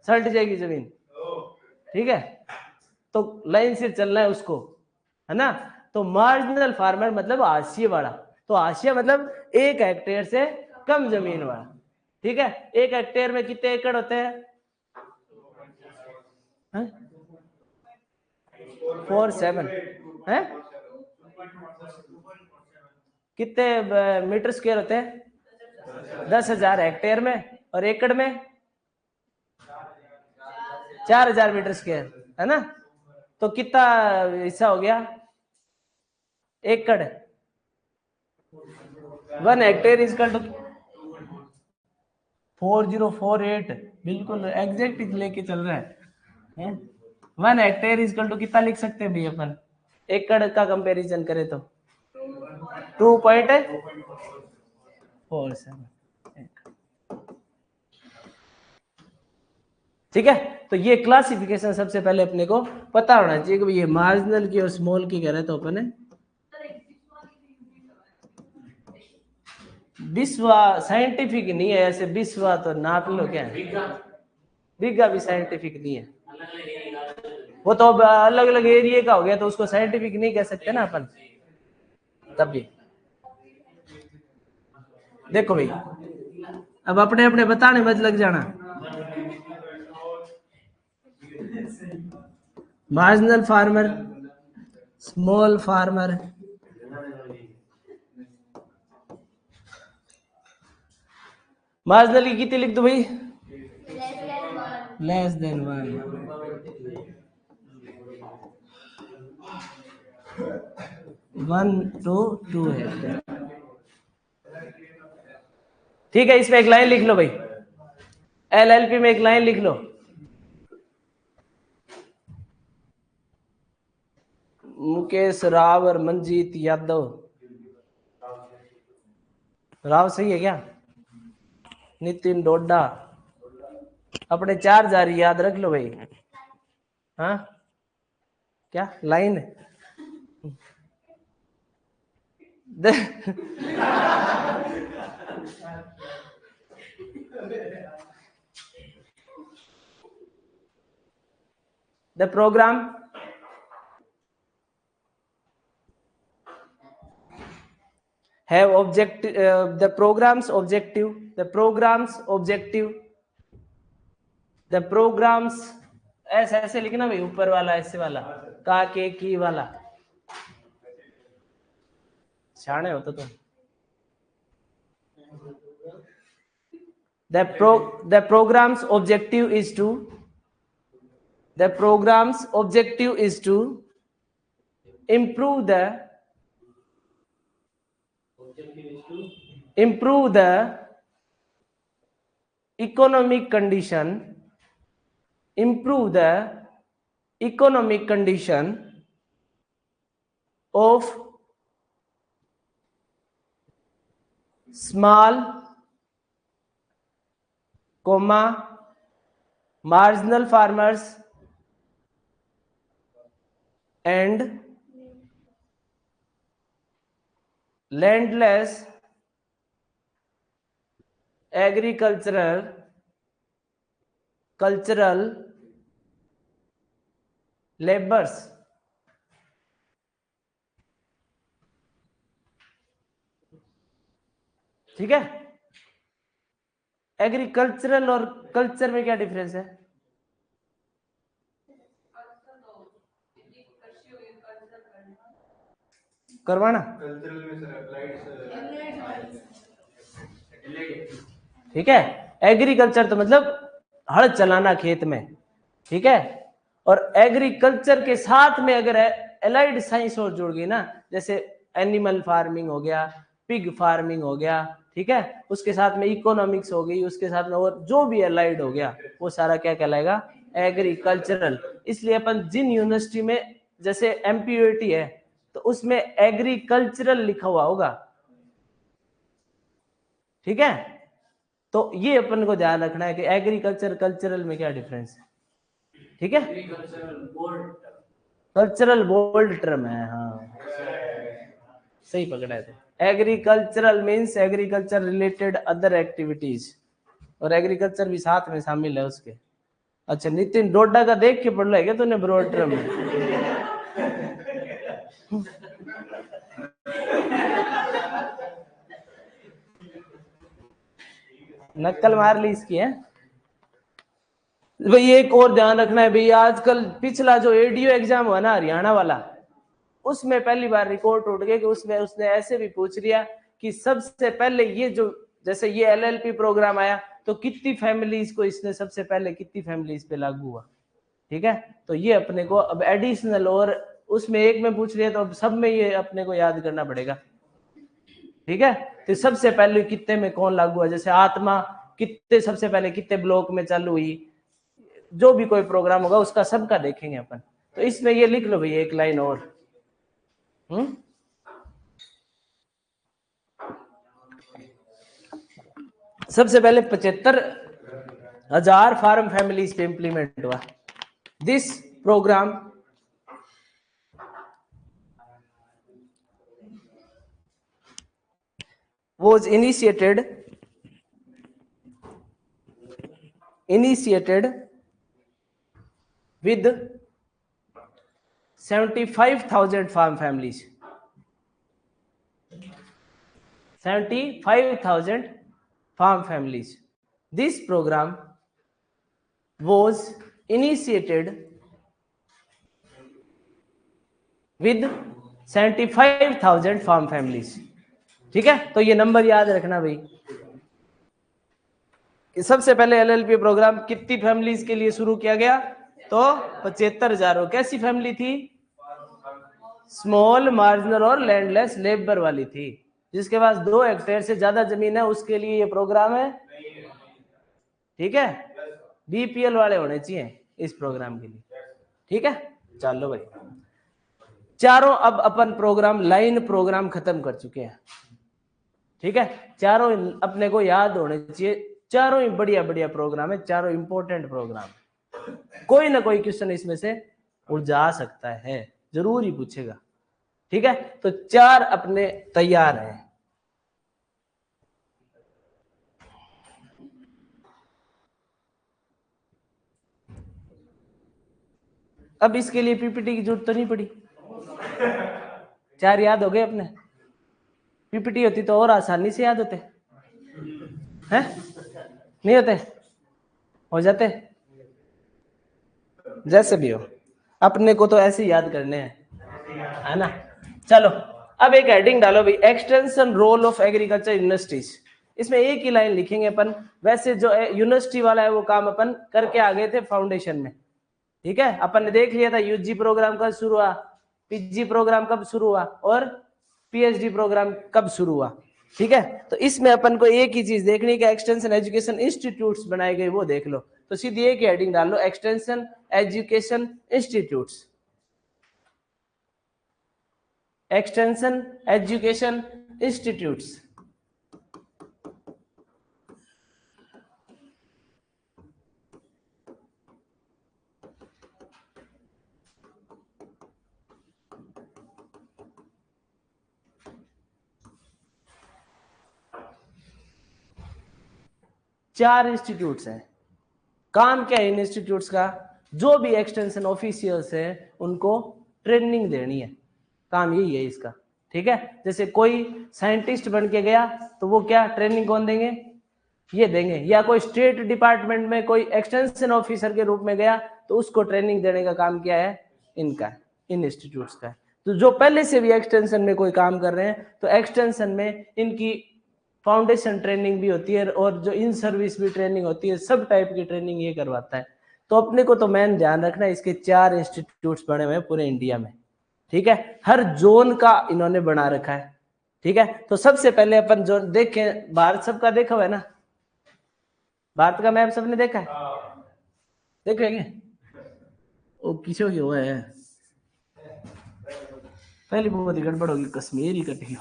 सल्ट जाएगी जमीन, ठीक है। तो लाइन से चलना है उसको, है ना। तो मार्जिनल फार्मर मतलब हाशिए वाला, तो हाशिया मतलब 1 हेक्टेयर से कम जमीन वाला, ठीक है। 1 हेक्टेयर में कितने एकड़ होते हैं, 4-7 है, कितने मीटर स्क्वायर होते हैं, 10,000 हेक्टेयर में, और एकड़ में 4,000 मीटर स्क्वायर, है ना। तो कितना हिस्सा हो गया, एकड़, 1 हेक्टेयर इजकल टू 4048, बिल्कुल एग्जैक्ट लेके चल रहा है। 1 हेक्टेयर इजकल टू कितना लिख सकते हैं भाई अपन, एकड़ का कंपैरिजन करें तो 2.47, ठीक है। तो ये क्लासिफिकेशन सबसे पहले अपने को पता होना चाहिए कि ये मार्जिनल की और स्मॉल की कह रहे तो अपन बिस्वा साइंटिफिक नहीं है, ऐसे बिस्वा तो नाप लो क्या है, बिगा भी साइंटिफिक नहीं है, वो तो अलग अलग एरिया का हो गया तो उसको साइंटिफिक नहीं कह सकते ना अपन। तब भी देखो भाई, अब अपने अपने बताने मत लग जाना। Marginal farmer, small farmer, marginal की कितनी लिख दो भाई, लेस देन 1 to 2 है, ठीक है। इसमें एक लाइन लिख लो भाई, LLP में एक लाइन लिख लो, मुकेश राव और मंजीत यादव, राव सही है क्या, नितिन डोडा, अपने 4 जारी याद रख लो भाई। हाँ क्या line the program have the program's ऐसे लिखना भाई, ऊपर वाला ऐसे वाला, का के की वाला, शाणे हो तो तुम। the program's objective is to improve the economic condition of small, marginal farmers and landless agricultural cultural labours, ठीक है। एग्रीकल्चरल और कल्चर में क्या डिफरेंस है? करवाना, ठीक है। एग्रीकल्चर तो मतलब हल चलाना खेत में, ठीक है। और एग्रीकल्चर के साथ में अगर एलाइड साइंस और जुड़ गई ना, जैसे एनिमल फार्मिंग हो गया, पिग फार्मिंग हो गया, ठीक है, उसके साथ में इकोनॉमिक्स हो गई, उसके साथ में और जो भी एलाइड हो गया वो सारा क्या कहलाएगा? एग्रीकल्चरल। इसलिए अपन जिन यूनिवर्सिटी में जैसे एमपीयूटी है तो उसमें एग्रीकल्चरल लिखा हुआ होगा, ठीक है। तो ये अपन को ध्यान रखना है कि एग्रीकल्चर कल्चरल में क्या डिफरेंस है, ठीक है। कल्चरल बोल्ड टर्म है, हाँ सही पकड़ा है। Agricultural means agriculture related other activities, और एग्रीकल्चर भी साथ में शामिल है उसके। अच्छा नितिन डोडा का देख के पढ़ लो है क्या तूने ब्रॉड टर्म में? नक्कल मार ली इसकी है भाई। एक और ध्यान रखना है भाई, आजकल पिछला जो एडीओ एग्जाम हुआ ना हरियाणा वाला, उसमें पहली बार रिकॉर्ड टूट गया कि उसमें उसने ऐसे भी पूछ लिया कि सबसे पहले ये जो जैसे ये एलएलपी प्रोग्राम आया तो कितनी फैमिलीज को इसने सबसे पहले कितनी फैमिलीज पे लागू हुआ, ठीक है। तो ये अपने को अब एडिशनल और उसमें एक में पूछ लिया तो अब सब में ये अपने को याद करना पड़ेगा, ठीक है। तो सबसे पहले कितने में कौन लागू हुआ, जैसे आत्मा कितने सबसे पहले कितने ब्लॉक में चालू हुई, जो भी कोई प्रोग्राम होगा उसका सबका देखेंगे अपन। तो इसमें ये लिख लो भैया एक लाइन और, सबसे पहले 75,000 फार्म फैमिलीज पे इंप्लीमेंट हुआ। This programme was initiated with 75,000 farm families, 75,000 farm families. This program was initiated with 75,000 farm families, ठीक है। तो ये नंबर याद रखना भाई कि सबसे पहले एलएलपी प्रोग्राम कितनी फैमिलीज के लिए शुरू किया गया, तो 75,000। कैसी फैमिली थी? स्मॉल मार्जिनल और लैंडलेस लेबर वाली थी, जिसके पास 2 हेक्टेयर से ज्यादा जमीन है उसके लिए ये प्रोग्राम है, ठीक है। बीपीएल वाले होने चाहिए इस प्रोग्राम के लिए, ठीक है। चलो भाई चारों अब अपन प्रोग्राम लाइन प्रोग्राम खत्म कर चुके हैं, ठीक है। चारों अपने को याद होने चाहिए, चारों ही बढ़िया बढ़िया प्रोग्राम है, चारों इंपॉर्टेंट प्रोग्राम। कोई ना कोई क्वेश्चन इसमें से उड़ जा सकता है, जरूर ही पूछेगा, ठीक है। तो 4 अपने तैयार हैं। अब इसके लिए पीपीटी की जरूरत तो नहीं पड़ी, 4 याद हो गए अपने। पीपीटी होती तो और आसानी से याद होते हैं, नहीं होते? हो जाते, जैसे भी हो अपने को तो ऐसे याद करने हैं, है ना। चलो अब एक हेडिंग डालो भाई, extension role of agriculture universities. इसमें एक ही लाइन लिखेंगे अपन, वैसे जो यूनिवर्सिटी वाला है वो काम अपन करके आ गए थे फाउंडेशन में, ठीक है। अपन ने देख लिया था यूजी प्रोग्राम कब शुरू हुआ, पीजी प्रोग्राम कब शुरू हुआ, और पीएचडी प्रोग्राम कब शुरू हुआ, ठीक है। तो इसमें अपन को एक ही चीज देखनी है, एक्सटेंशन एजुकेशन इंस्टीट्यूट्स बनाए गए वो देख लो। तो सीधी एक ही हेडिंग डाल लो, extension education institutes, extension education institutes. चार इंस्टीट्यूट्स हैं, काम क्या है इन इंस्टीट्यूट्स का, जो भी एक्सटेंशन ऑफिशियल्स है उनको ट्रेनिंग देनी है, काम यही है इसका। ठीक है, जैसे कोई साइंटिस्ट बन के गया तो वो क्या ट्रेनिंग कौन देंगे, ये देंगे, या कोई स्टेट डिपार्टमेंट में कोई एक्सटेंशन ऑफिसर के रूप में गया तो उसको ट्रेनिंग देने का काम क्या है, इनका, इन इंस्टीट्यूट्स का। तो जो पहले से भी एक्सटेंशन में कोई काम कर रहे हैं तो एक्सटेंशन में इनकी फाउंडेशन ट्रेनिंग भी होती है और जो इन सर्विस भी ट्रेनिंग होती है, सब टाइप की ट्रेनिंग ये करवाता है। तो अपने को तो मेन ध्यान रखना, इसके 4 इंस्टीट्यूट्स बने हुए हैं पूरे इंडिया में। ठीक है, हर जोन का इन्होंने बना रखा है। ठीक है, तो सबसे पहले अपन जो देखें, भारत सबका देखा हुआ है ना, भारत का मैप सबने देखा है, देखेंगे वो किसो की हुआ है, पहली बहुत ही गड़बड़ होगी, कश्मीर ही कटी,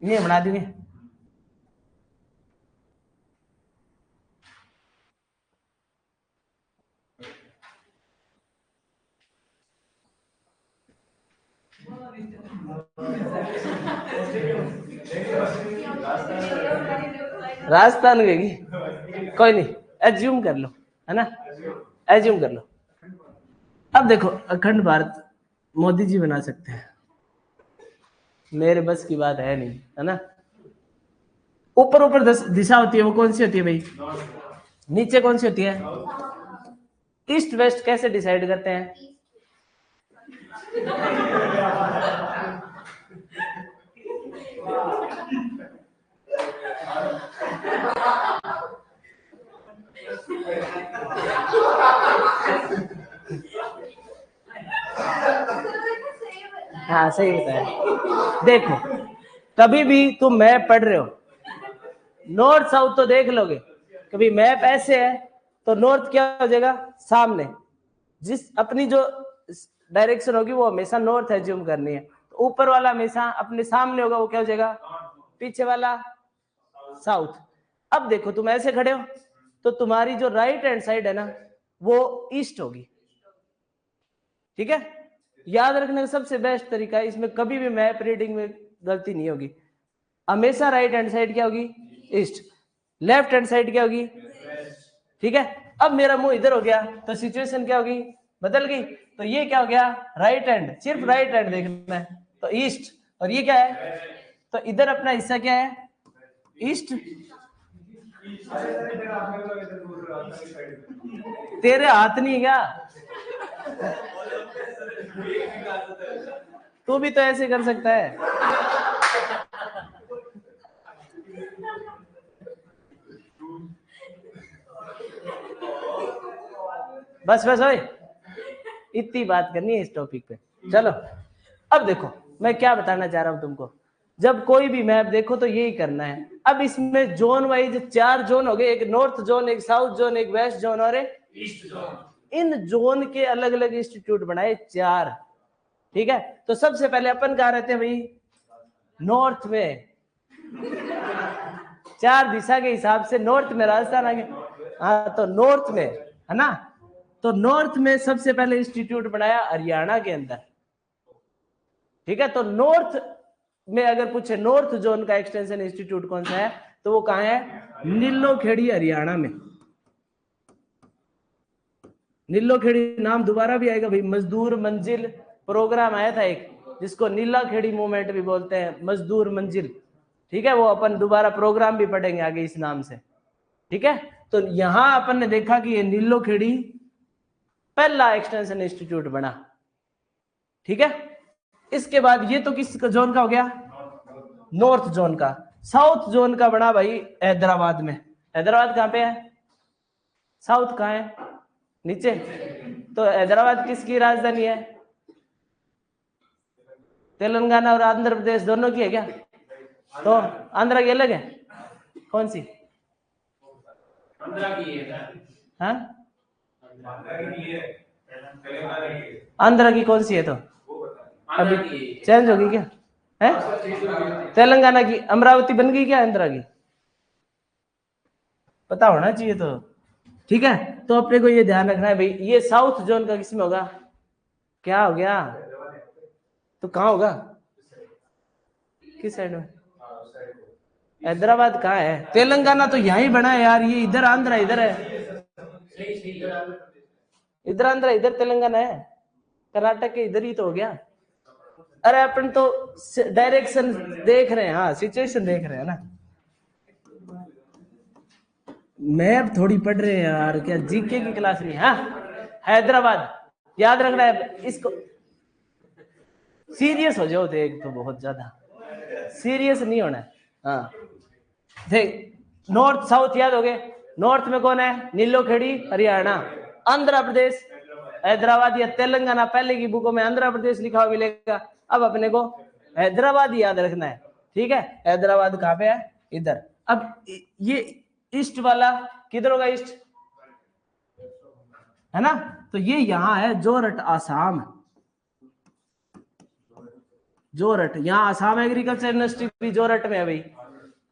ये बना देंगे। राजस्थान गएगी, कोई नहीं, एज्यूम कर लो, है ना, एज्यूम कर लो। अब देखो, अखंड भारत मोदी जी बना सकते हैं, मेरे बस की बात है नहीं, है ना। ऊपर ऊपर दिशा होती है, वो कौन सी होती है भाई, नीचे कौन सी होती है, ईस्ट वेस्ट कैसे डिसाइड करते हैं, हाँ सही बताया। देखो, कभी भी तुम मैप पढ़ रहे हो, नॉर्थ साउथ तो देख लोगे, कभी मैप ऐसे है तो नॉर्थ क्या हो जाएगा, सामने, जिस अपनी जो डायरेक्शन होगी वो हमेशा नॉर्थ एज्यूम करनी है, तो ऊपर वाला हमेशा अपने सामने होगा, वो क्या हो जाएगा, पीछे वाला साउथ। अब देखो तुम ऐसे खड़े हो तो तुम्हारी जो राइट हैंड साइड है ना वो ईस्ट होगी। ठीक है, याद रखने का सबसे बेस्ट तरीका है, इसमें कभी भी मैप रीडिंग में गलती नहीं होगी, हमेशा राइट हैंड साइड क्या होगी, ईस्ट, लेफ्ट हैंड साइड क्या होगी, ठीक है। अब मेरा मुंह इधर हो गया तो सिचुएशन क्या होगी, बदल गई, तो ये क्या हो गया, राइट हैंड, सिर्फ राइट हैंड देखना है तो ईस्ट, और ये क्या है, तो इधर अपना हिस्सा क्या है, ईस्ट। तेरे हाथ नहीं क्या, तू भी तो ऐसे कर सकता है। बस बस भाई, इतनी बात करनी है इस टॉपिक पे। चलो अब देखो मैं क्या बताना चाह रहा हूं तुमको, जब कोई भी मैप देखो तो यही करना है। अब इसमें जोन वाइज 4 जोन हो गए, एक नॉर्थ जोन, एक साउथ जोन, एक वेस्ट जोन और एक ईस्ट जोन। इन जोन के अलग अलग इंस्टीट्यूट बनाए 4। ठीक है, तो सबसे पहले अपन कहाँ रहते हैं भाई, नॉर्थ में, 4 दिशा के हिसाब से नॉर्थ में राजस्थान आ गया, हाँ तो नॉर्थ में, है ना। तो नॉर्थ में सबसे पहले इंस्टीट्यूट बनाया हरियाणा के अंदर। ठीक है, तो नॉर्थ में अगर पूछे नॉर्थ जोन का एक्सटेंशन इंस्टीट्यूट कौन सा है तो वो कहाँ है, नीलोखेड़ी हरियाणा में। नीलोखेड़ी नाम दोबारा भी आएगा भाई, मजदूर मंजिल प्रोग्राम आया था एक, जिसको नीलाखेड़ी मूवमेंट भी बोलते हैं, मजदूर मंजिल। ठीक है, वो अपन दोबारा प्रोग्राम भी पढ़ेंगे आगे इस नाम से। ठीक है, तो यहां अपन ने देखा कि ये नीलोखेड़ी पहला एक्सटेंशन इंस्टीट्यूट बना। ठीक है, इसके बाद ये तो किस जोन का हो गया, नॉर्थ जोन का। साउथ जोन का बना भाई हैदराबाद में। हैदराबाद कहां पे है, साउथ कहां है, नीचे। तो हैदराबाद किसकी राजधानी है, तेलंगाना और आंध्र प्रदेश दोनों की है क्या, तो आंध्र की अलग है, कौन सी, हाँ आंध्र की कौन सी है, तो अभी चेंज होगी क्या है, तेलंगाना की अमरावती बन गई क्या आंध्र की, पता होना चाहिए तो। ठीक है, तो अपने को ये ध्यान रखना है भाई, ये साउथ जोन का किसमें होगा, क्या हो गया, तो कहाँ होगा, किस साइड में, हैदराबाद कहाँ है? तेलंगाना तो यहीं बना है यार, ये इधर आंध्र इधर है, इधर आंध्र इधर तेलंगाना है, कर्नाटक के इधर ही तो हो गया। अरे अपन तो डायरेक्शन देख रहे हैं, हाँ सिचुएशन देख रहे हैं ना, मैप थोड़ी पढ़ रहे हैं यार, क्या जीके की क्लास नहीं? हाँ हैदराबाद याद रखना है इसको, सीरियस हो जाओ देख, तो बहुत ज्यादा सीरियस नहीं होना है। हाँ देख, नॉर्थ साउथ याद हो गए, नॉर्थ में कौन है? नीलोखेड़ी हरियाणा, आंध्र प्रदेश हैदराबाद या तेलंगाना, पहले की बुकों में आंध्र प्रदेश लिखा हुआ मिलेगा, अब अपने को हैदराबाद याद रखना है, ठीक है। हैदराबाद कहाँ पे है? इधर। अब ये ईस्ट वाला किधर होगा? ईस्ट है ना, तो ये यहाँ है जोरहट आसाम, जोरहट, यहाँ आसाम एग्रीकल्चर यूनिवर्सिटी भी जोरहट में है भाई,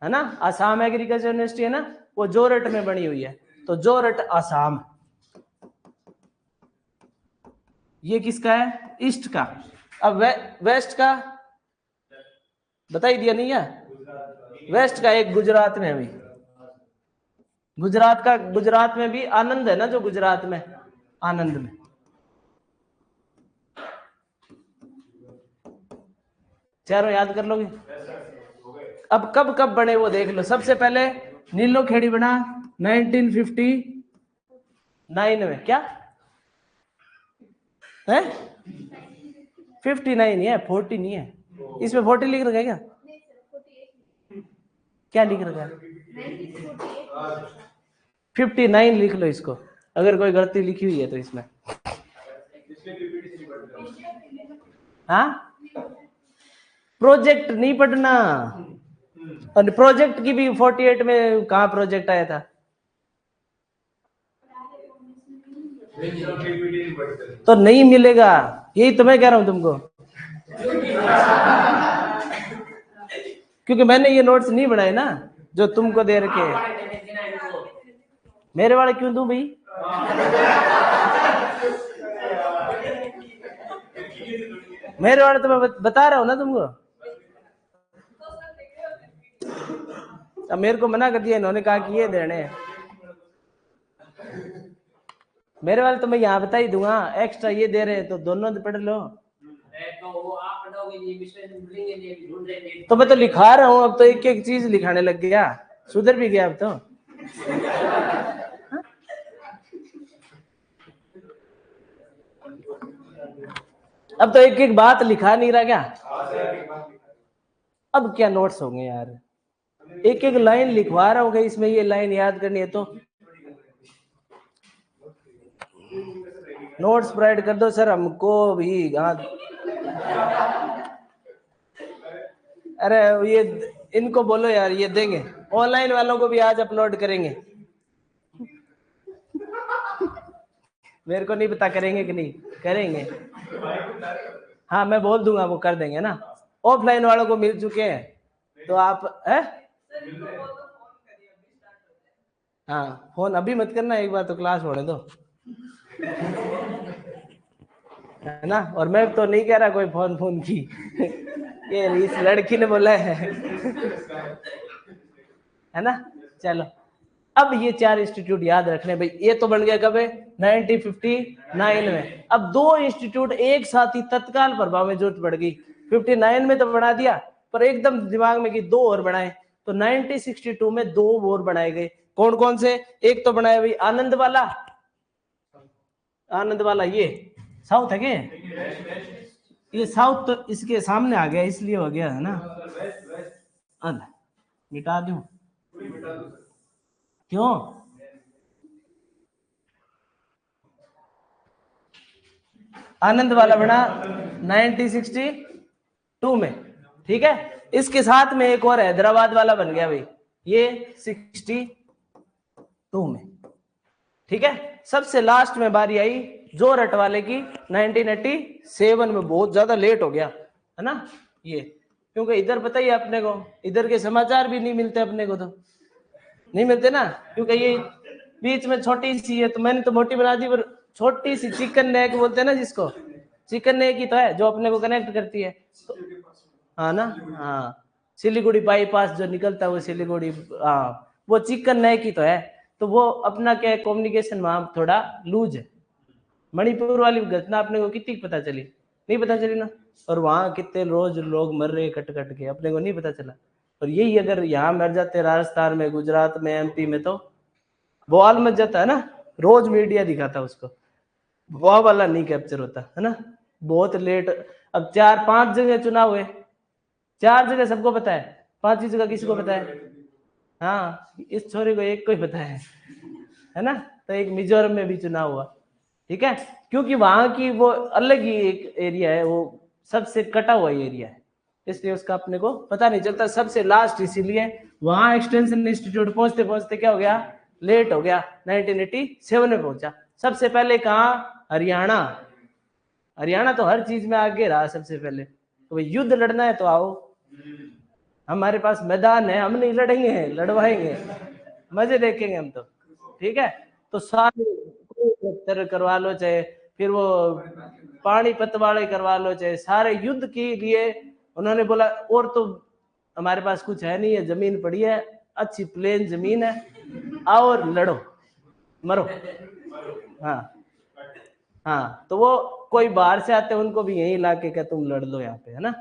है ना, आसाम एग्रीकल्चर यूनिवर्सिटी है ना, वो जोरहट में बनी हुई है, तो जोरहट आसाम। ये किसका है? ईस्ट का। अब वेस्ट का बता ही दिया नहीं है, वेस्ट का एक गुजरात में है भाई, गुजरात का, गुजरात में भी आनंद है ना, जो गुजरात में आनंद में, चारों याद कर लोगे। अब कब कब बने वो देख लो। सबसे पहले नीलोखेड़ी बना 1959 में, क्या है? 59 है, 40 नहीं है, इसमें 40 लिख रखा है क्या? क्या लिख रखा है? 59 लिख लो इसको, अगर कोई गलती लिखी हुई है तो इसमें। हाँ प्रोजेक्ट नहीं पढ़ना, और प्रोजेक्ट की भी 48 में कहाँ प्रोजेक्ट आया था? तो नहीं मिलेगा, यही तो मैं कह रहा हूं तुमको, क्योंकि मैंने ये नोट्स नहीं बनाए ना जो तुमको दे रखे हैं। मेरे वाले क्यों दूं भाई? मेरे वाले तो मैं बता रहा हूं ना तुमको। अब मेरे को मना कर दिया इन्होंने, कहा कि ये देने हैं मेरे वाले, तो मैं यहाँ बता ही दूंगा, एक्स्ट्रा ये दे रहे हैं तो दोनों पढ़ लो। तो मैं तो लिखा रहा हूँ, अब तो एक एक चीज लिखाने लग गया, सुधर भी गया अब तो। अब तो एक एक बात लिखा नहीं रहा क्या? अब क्या नोट्स होंगे यार, एक एक लाइन लिखवा रहा हूँ, इसमें ये लाइन याद करनी है तो नोट्स प्रोवाइड कर दो सर हमको भी। हाँ अरे ये इनको बोलो यार, ये देंगे, ऑनलाइन वालों को भी आज अपलोड करेंगे, मेरे को नहीं पता करेंगे कि नहीं करेंगे। हाँ मैं बोल दूंगा, वो कर देंगे ना, ऑफलाइन वालों को मिल चुके हैं तो आप है? हाँ फोन अभी मत करना, एक बार तो क्लास होने दो, है ना। और मैं तो नहीं कह रहा कोई फोन की ये इस लड़की ने बोला है ना। चलो अब ये 4 इंस्टीट्यूट याद रखने भाई, ये तो बन गया कब है? 1959 में। अब 2 इंस्टीट्यूट एक साथ ही तत्काल प्रभाव में जरूरत पड़ गई, 59 में तो बना दिया, पर एकदम दिमाग में कि 2 और बनाए, तो 1962 में 2 और बनाए गए। कौन कौन से? एक तो बनाया भाई आनंद वाला, आनंद वाला ये साउथ है क्या? ये साउथ तो इसके सामने आ गया इसलिए हो गया है ना, मिटा दूं क्यों? आनंद वाला बना 1962 में, ठीक है। इसके साथ में एक और हैदराबाद वाला बन गया भाई, ये 62 में, ठीक है। सबसे लास्ट में बारी आई जोरहट वाले की 1987 में, बहुत ज्यादा लेट हो गया है ना ये, क्योंकि इधर पता ही अपने को, इधर के समाचार भी नहीं मिलते अपने को, तो नहीं मिलते ना, क्योंकि ये बीच में छोटी सी है, तो मैंने तो मोटी बना दी, पर छोटी सी चिकन नेक बोलते हैं ना जिसको, चिकन नेक ही तो है जो अपने को कनेक्ट करती है तो, हाँ ना, हाँ सिलीगुड़ी बाईपास जो निकलता है वो सिलीगुड़ी, हाँ वो चिकन नेक की तो है, तो वो अपना क्या है, कम्युनिकेशन वहां थोड़ा लूज है। मणिपुर वाली घटना अपने को कितनी पता चली, नहीं पता चली ना, और वहां कितने रोज लोग मर रहे कट कट के, अपने को नहीं पता चला। और यही अगर यहाँ मर जाते राजस्थान में, गुजरात में, एमपी में, तो बवाल मच जाता है ना, रोज मीडिया दिखाता उसको, वो वाला नहीं कैप्चर होता है ना, बहुत लेट। अब 4-5 जगह चुनाव हुए, 4 जगह सबको पता है, 5वीं जगह किसी को पता है? हाँ, इस छोरे को एक को ही पता है ना। तो एक मिजोरम में भी चुनाव हुआ, ठीक है, क्योंकि वहां की वो अलग ही एक एरिया है, वो सबसे कटा हुआ एरिया है, इसलिए उसका अपने को पता नहीं चलता। सबसे लास्ट इसीलिए वहां एक्सटेंशन इंस्टीट्यूट पहुंचते पहुंचते क्या हो गया, लेट हो गया, 1987 में पहुंचा। सबसे पहले कहाँ, हरियाणा। हरियाणा तो हर चीज में आगे रहा सबसे पहले। तो भाई युद्ध लड़ना है तो आओ, हमारे पास मैदान है, हम नहीं लड़ेंगे, लड़वाएंगे, मजे देखेंगे हम तो, ठीक है। तो सारे करवा लो, चाहे फिर वो पानीपत वाले करवा लो, चाहे सारे युद्ध के लिए उन्होंने बोला, और तो हमारे पास कुछ है नहीं है, जमीन पड़ी है, अच्छी प्लेन जमीन है, आओ और लड़ो, मरो। हाँ हाँ, तो वो कोई बाहर से आते उनको भी यही ला के तुम लड़ लो यहाँ पे, है ना।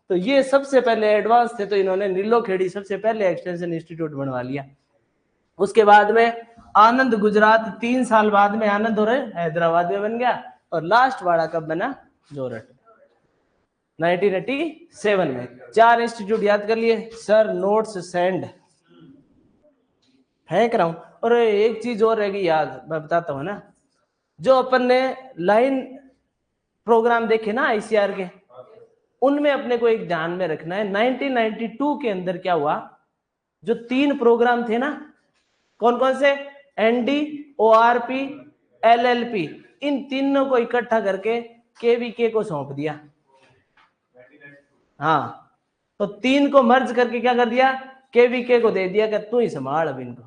तो ये सबसे पहले एडवांस थे, तो इन्होंने नीलोखेड़ी सबसे पहले एक्सटेंशन इंस्टीट्यूट बनवा लिया। उसके बाद में आनंद गुजरात 3 साल बाद में आनंद और हैदराबाद में बन गया, और लास्ट वाला कब बना, जोरट 1987 में। 4 इंस्टीट्यूट याद कर लिए सर, नोट्स सेंड फेंक रहा हूं। और एक चीज और रहेगी याद, मैं बताता हूँ ना, जो अपन ने लाइन प्रोग्राम देखे ना आईसीआर के, उनमें अपने को एक ध्यान में रखना है, 1992 के अंदर क्या हुआ, जो 3 प्रोग्राम थे ना, कौन कौन से, एनडी, ओआरपी, एलएलपी, इन तीनों को इकट्ठा करके केवीके को सौंप दिया। हाँ, तो 3 को मर्ज करके क्या कर दिया, केवीके को दे दिया कि तू ही संभाल अब इनको,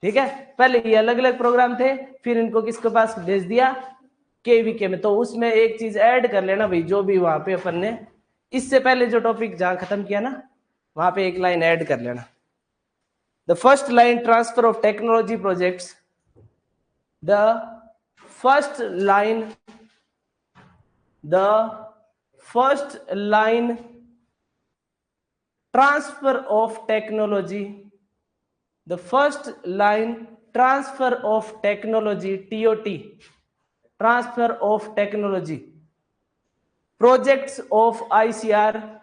ठीक है। पहले ये अलग अलग प्रोग्राम थे, फिर इनको किसके पास भेज दिया, केवीके में। तो उसमें एक चीज ऐड कर लेना भाई, जो भी वहां पे अपन ने इससे पहले जो टॉपिक जहां खत्म किया ना, वहां पे एक लाइन ऐड कर लेना। The first line transfer of technology projects, the first line, the first line transfer of technology, the first line transfer of technology, TOT, transfer of technology, projects of ICR,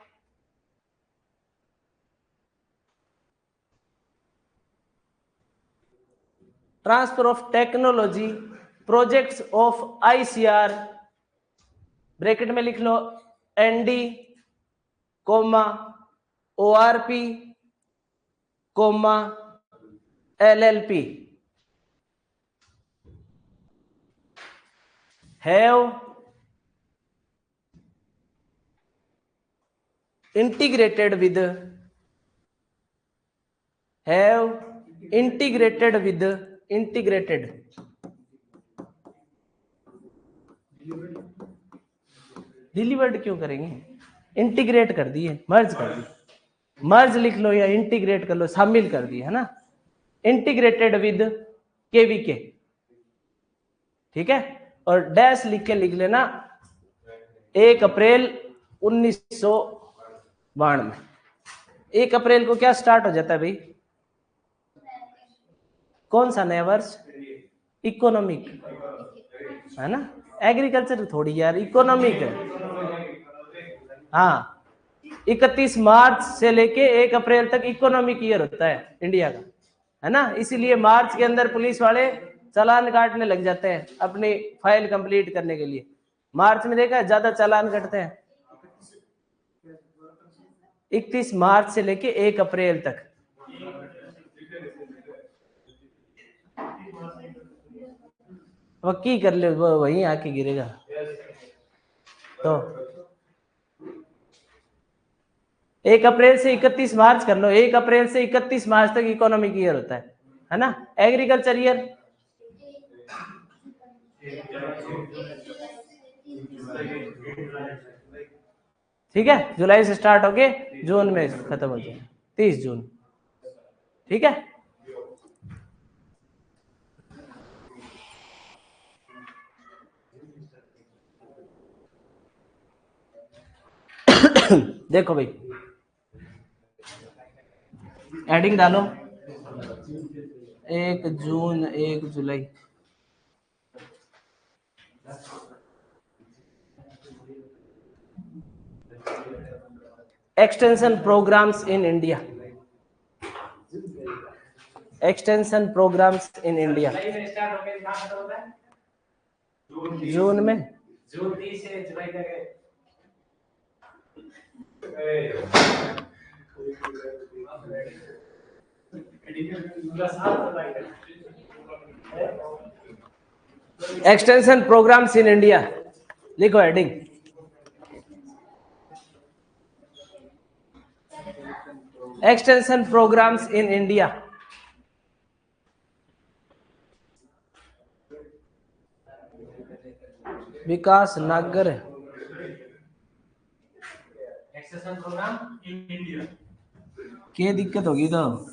transfer of technology, projects of ICR, bracket में लिख लो ND comma ORP comma LLP, have integrated with, have integrated with, integrated, delivered क्यों करेंगे, integrate कर दिए, मर्ज कर दिए, मर्ज लिख लो या इंटीग्रेट कर लो, शामिल कर दिए, है ना। इंटीग्रेटेड विद केवीके, ठीक है। और डैश लिख के लिख लेना 1 अप्रैल 1992। 1 अप्रैल को क्या स्टार्ट हो जाता है भाई, कौन सा नया वर्ष, इकोनॉमिक, है ना, एग्रीकल्चर थोड़ी यार, इकोनॉमिक है। हाँ, 31 मार्च से लेके 1 अप्रैल तक इकोनॉमिक ईयर होता है इंडिया का, है ना। इसीलिए मार्च के अंदर पुलिस वाले चालान काटने लग जाते हैं अपनी फाइल कंप्लीट करने के लिए। मार्च में देखा है ज्यादा चालान कटते हैं, 31 मार्च से लेके 1 अप्रैल तक। वकी कर ले, वो वहीं आके गिरेगा। तो 1 अप्रैल से 31 मार्च कर लो, 1 अप्रैल से 31 मार्च तक इकोनॉमिक ईयर होता है ना। एग्रीकल्चर ईयर ठीक है, जुलाई से स्टार्ट होके जून में खत्म हो जाए, 30 जून। ठीक है, देखो भाई एडिंग डालो, 1 जून 1 जुलाई। Extension programmes in India, extension programmes in India. जून में, जून 30 से जुलाई तक। एक्सटेंशन प्रोग्राम्स इन इंडिया, लिखो heading. Extension programmes in India. Vikas Nagar, extension programme in India. क्या दिक्कत होगी तो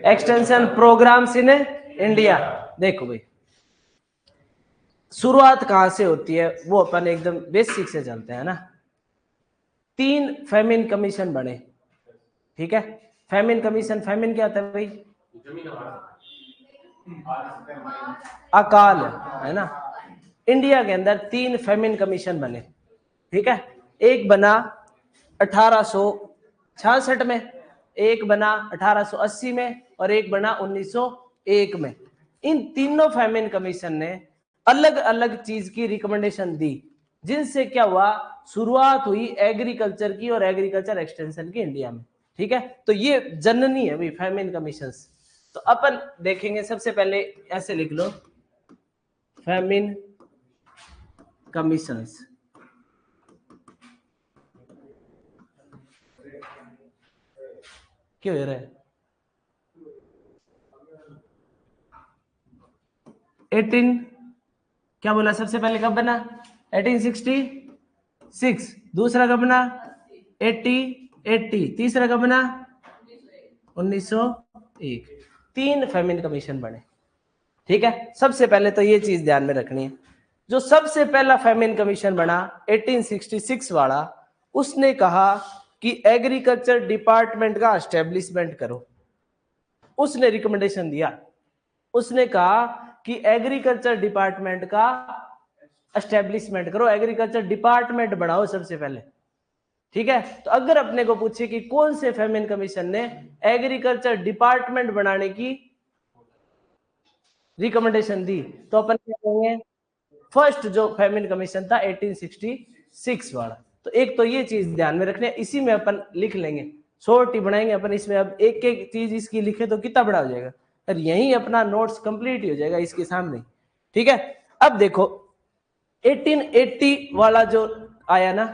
एक्सटेंशन प्रोग्राम्स इन इंडिया। देखो भाई शुरुआत कहां से होती है वो अपन एकदम बेसिक से चलते हैं ना। 3 फेमिन कमीशन बने, ठीक है। फेमिन कमीशन, फेमिन क्या होता है भाई? अकाल, है ना। इंडिया के अंदर 3 फेमिन कमीशन बने, ठीक है। एक बना 1866 में, एक बना 1880 में और एक बना 1901 में। इन तीनों फेमिन कमीशन ने अलग अलग चीज की रिकमेंडेशन दी, जिनसे क्या हुआ, शुरुआत हुई एग्रीकल्चर की और एग्रीकल्चर एक्सटेंशन की इंडिया में, ठीक है। तो ये जननी है भाई फेमिन कमीशंस। तो अपन देखेंगे सबसे पहले, ऐसे लिख लो फेमिन कमीशंस। क्यों हो रहा है? 18 क्या बोला सबसे पहले कब बना? 1866। दूसरा कब बना? 80। तीसरा कब बना? 1901। 3 फेमिन कमीशन बने, ठीक है। सबसे पहले तो ये चीज ध्यान में रखनी है, जो सबसे पहला फेमिन कमीशन बना 1866 वाला, उसने कहा कि एग्रीकल्चर डिपार्टमेंट का एस्टेब्लिशमेंट करो। उसने रिकमेंडेशन दिया, उसने कहा कि एग्रीकल्चर डिपार्टमेंट का एस्टेब्लिशमेंट करो, एग्रीकल्चर डिपार्टमेंट बढ़ाओ सबसे पहले, ठीक है। तो अगर अपने को पूछे कि कौन से फेमिन कमीशन ने एग्रीकल्चर डिपार्टमेंट बनाने की रिकमेंडेशन दी, तो अपन क्या कहेंगे, फर्स्ट जो फेमिन कमीशन था 1866 वाला। तो एक तो ये चीज ध्यान में रखने, इसी में अपन लिख लेंगे, शॉर्ट ही बनाएंगे अपन इसमें। अब एक एक चीज इसकी लिखे तो कितना बड़ा हो जाएगा, और यही अपना नोट्स कंप्लीट ही हो जाएगा इसके सामने, ठीक है। अब देखो 1880 वाला जो आया ना,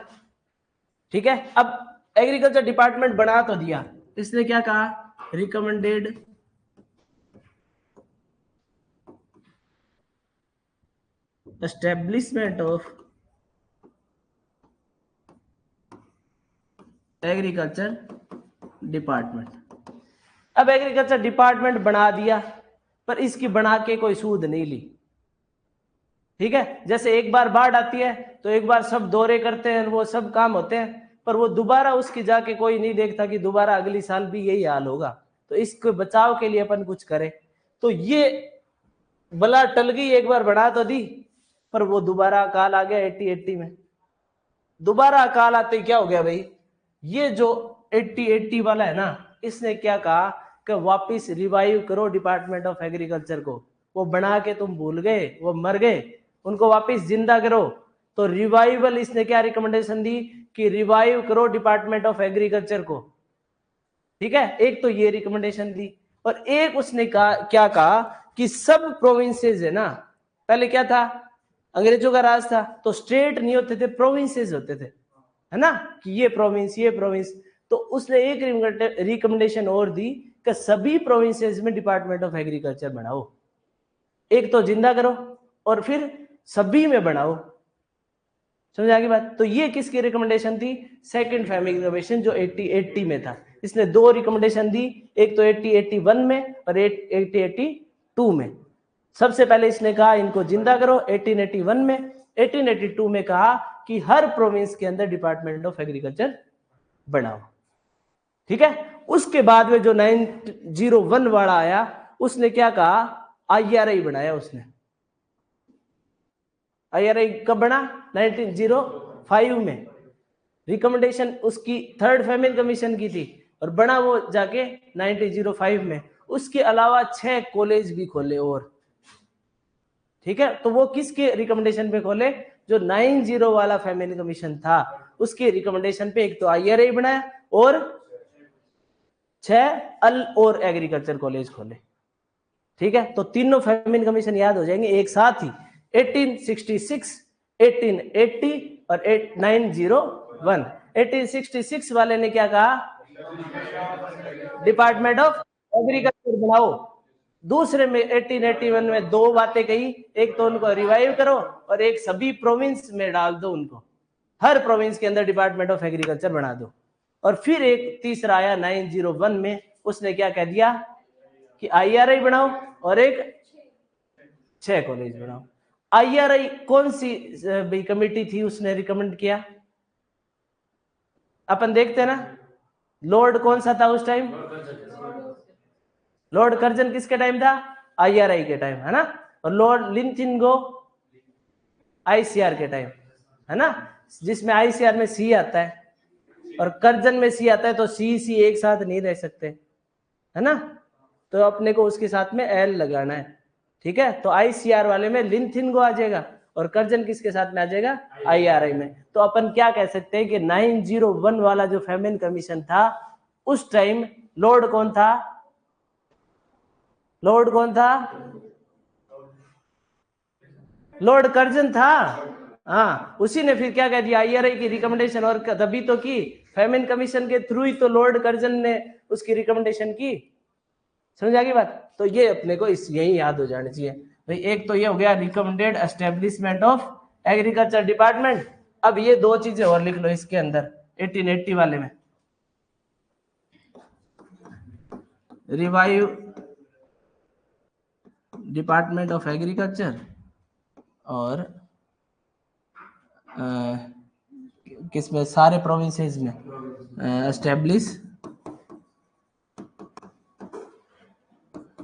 ठीक है। अब एग्रीकल्चर डिपार्टमेंट बना तो दिया, इसने क्या कहा, recommended establishment of agriculture department. अब एग्रीकल्चर डिपार्टमेंट बना दिया, पर इसकी बना के कोई सूद नहीं ली, ठीक है। जैसे एक बार बाढ़ आती है तो एक बार सब दौरे करते हैं, वो सब काम होते हैं, पर वो दोबारा उसकी जाके कोई नहीं देखता कि दोबारा अगली साल भी यही हाल होगा। तो इसके बचाव के लिए अपन कुछ करें। तो ये बला टल गई, एक बार बढ़ा तो दी, पर वो दोबारा अकाल आ गया 80 में। दोबारा अकाल आते क्या हो गया भाई, ये जो 80 वाला है ना, इसने क्या कहा कि वापिस रिवाइव करो डिपार्टमेंट ऑफ एग्रीकल्चर को। वो बना के तुम भूल गए, वो मर गए, उनको वापिस जिंदा करो। तो रिवाइवल, इसने क्या रिकमेंडेशन दी कि रिवाइव करो डिपार्टमेंट ऑफ एग्रीकल्चर को, ठीक है। एक तो ये रिकमेंडेशन दी, और एक उसने कहा, क्या कहा कि सब प्रोविंसेस है ना, पहले क्या था, अंग्रेजों का राज था, तो स्टेट नहीं होते थे, प्रोविंसेस होते थे, है ना, कि ये प्रोविंस ये प्रोविंस। तो उसने एक रिकमेंडेशन और दी कि सभी प्रोविंसेस में डिपार्टमेंट ऑफ एग्रीकल्चर बनाओ। एक तो जिंदा करो और फिर सभी में बनाओ, समझ आ गई बात। तो ये किसकी रिकमेंडेशन थी? सेकंड फैमिली कमीशन जो 80 में था। इसने दो रिकमेंडेशन दी, एक तो 80-81 में और 80-82 में। सबसे पहले इसने कहा इनको जिंदा करो 1881 में। 1882 में कहा कि हर प्रोविंस के अंदर डिपार्टमेंट ऑफ एग्रीकल्चर बनाओ। ठीक है। उसके बाद में जो 901 वाला आया उसने क्या कहा? IRI बनाया उसने। IRI कब बना? 1905 में। रिकमेंडेशन उसकी थर्ड फैमिली कमीशन की थी और बना वो जाके 1905 में। उसके अलावा 6 कॉलेज भी खोले और। ठीक है। तो वो किसके रिकमेंडेशन पे खोले? जो 90 वाला फैमिली कमीशन था उसके रिकमेंडेशन पे एक तो IRI बनाया और 6 अल और एग्रीकल्चर कॉलेज खोले। ठीक है। तो तीनों फैमिली कमीशन याद हो जाएंगे एक साथ ही, 1866, 1880 और 901। 1866 वाले ने क्या कहा? डिपार्टमेंट ऑफ एग्रीकल्चर बनाओ। दूसरे में 1881 में दो बातें कही, एक तो उनको रिवाइव करो और एक सभी प्रोविंस में डाल दो उनको, हर प्रोविंस के अंदर डिपार्टमेंट ऑफ एग्रीकल्चर बना दो। और फिर एक तीसरा आया 901 में, उसने क्या कह दिया कि IRI बनाओ और एक 6 कॉलेज बनाओ। IRI कौन सी कमेटी थी उसने रिकमेंड किया? अपन देखते हैं ना, लॉर्ड कौन सा था उस टाइम? लॉर्ड कर्जन किसके टाइम था? IRI के टाइम, है ना। और लॉर्ड लिंथिंगो ICR के टाइम, है ना, जिसमें ICR में C आता है और कर्जन में C आता है, तो C एक साथ नहीं रह सकते, है ना। तो अपने को उसके साथ में L लगाना है। ठीक है। तो ICR वाले में लिंथिंगो आ जाएगा और कर्जन किसके साथ में आ जाएगा? IRI में। तो अपन क्या कह सकते हैं कि 901 वाला जो फैमिली कमीशन था उस टाइम लॉर्ड कौन था? लॉर्ड कौन था? लॉर्ड कर्जन था। हाँ, उसी ने फिर क्या कह दिया? IRI की रिकमेंडेशन, और तभी तो की फैमिली कमीशन के थ्रू ही तो लॉर्ड कर्जन ने उसकी रिकमेंडेशन की। समझ आ गई बात। तो ये अपने को इस यही याद हो जाना चाहिए भाई। एक तो ये हो गया recommended establishment of agriculture department. अब ये दो चीजें और लिख लो इसके अंदर 1880 वाले में, रिवाइव डिपार्टमेंट ऑफ एग्रीकल्चर और किसमें? सारे प्रोविंसेस में establish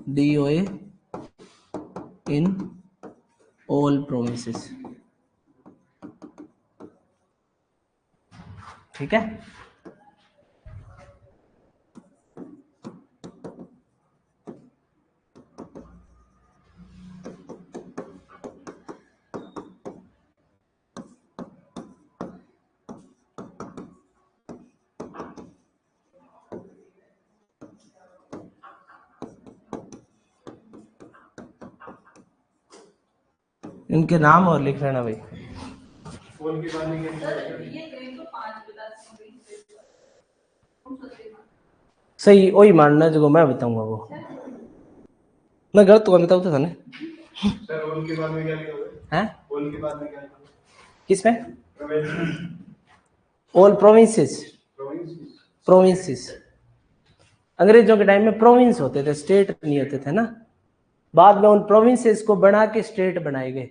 DOA in all provinces. ठीक है। इनके नाम और लिख लेना भाई। सही वही मानना जो मैं बताऊंगा, वो मैं गलत तो बताऊँ तो था ना। सर ओल के बाद में क्या लिखोगे? हैं? ओल के बाद में क्या लिखोगे? किसमें? All provinces. प्रोविंसेस अंग्रेजों के टाइम में प्रोविंस होते थे, स्टेट नहीं होते थे ना। बाद में उन प्रोविंसेस को बना के स्टेट बनाए गए।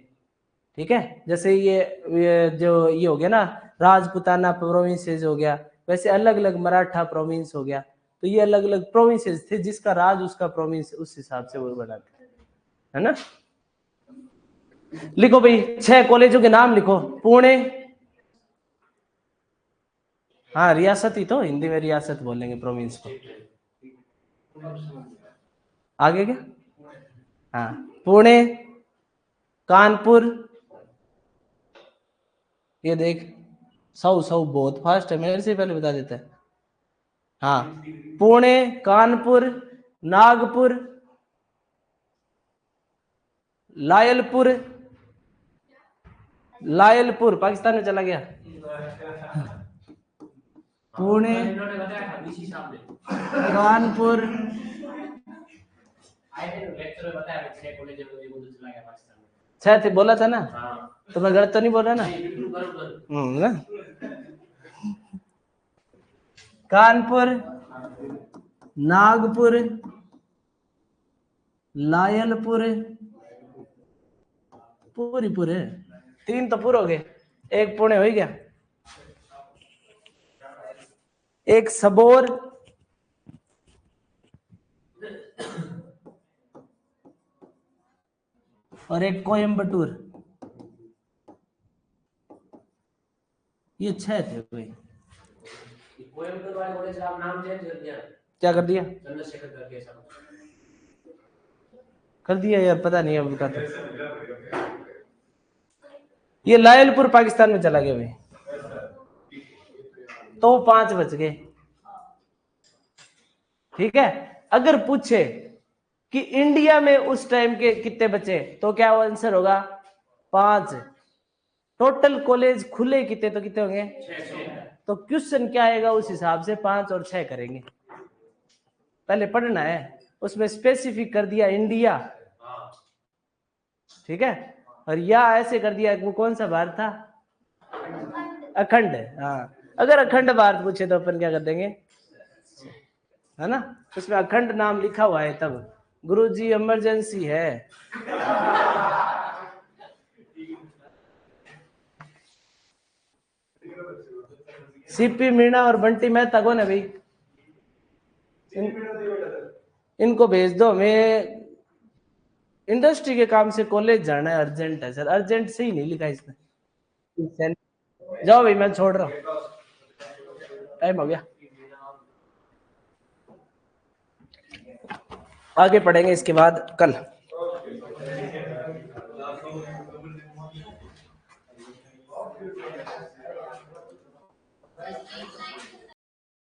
ठीक है। जैसे ये जो ये हो गया ना, राजपुताना प्रोविंसेस हो गया, वैसे अलग अलग मराठा प्रोविंस हो गया। तो ये अलग अलग प्रोविंसेस थे, जिसका राज उसका प्रोविंस उस हिसाब से वो बनाते, है ना। लिखो भाई 6 कॉलेजों के नाम लिखो। पुणे, हाँ रियासत ही तो, हिंदी में रियासत बोलेंगे प्रोविंस को। आगे क्या? हाँ, पुणे, कानपुर, ये देख सौ बहुत फास्ट है, मेरे से पहले बता देता है। हाँ, पुणे, कानपुर, नागपुर, लायलपुर, लायलपुर पाकिस्तान में चला गया। पुणे, कानपुर, 6 थे बोला था ना, तो मैं गलत तो नहीं बोल रहा ना? ना कानपुर, नागपुर, लायलपुर, पूरी है, 3 तो पूरे हो गए, 1 पुणे हो ही गया, 1 सबोर, और 1 कोयम्बटूर। ये 6 थे भाई। कोयम्बटूर वाले कॉलेज का नाम चेंज कर दिया। क्या कर दिया? चंद्रशेखर करके कर दिया यार, पता नहीं अब का। ये लायलपुर पाकिस्तान में चला गया भाई, तो 5 बच गए। ठीक है, अगर पूछे कि इंडिया में उस टाइम के कितने बचे, तो क्या वो आंसर होगा? 5। टोटल कॉलेज खुले कितने, तो कितने होंगे? 6। तो क्वेश्चन क्या आएगा उस हिसाब से 5 और 6 करेंगे। पहले पढ़ना है, उसमें स्पेसिफिक कर दिया इंडिया, ठीक है, और या ऐसे कर दिया वो कौन सा भारत था? अखंड। हाँ, अगर अखंड भारत पूछे तो अपन क्या कर देंगे, है ना? उसमें अखंड नाम लिखा हुआ है तब। गुरुजी इमरजेंसी है। सीपी मीणा और बंटी मेहता कौन है भाई? इनको भेज दो, मैं इंडस्ट्री के काम से कॉलेज जाना है, अर्जेंट है सर। अर्जेंट से ही नहीं लिखा इसने। जाओ भाई, मैं छोड़ रहा हूँ, टाइम हो गया। आगे पढ़ेंगे इसके बाद कल।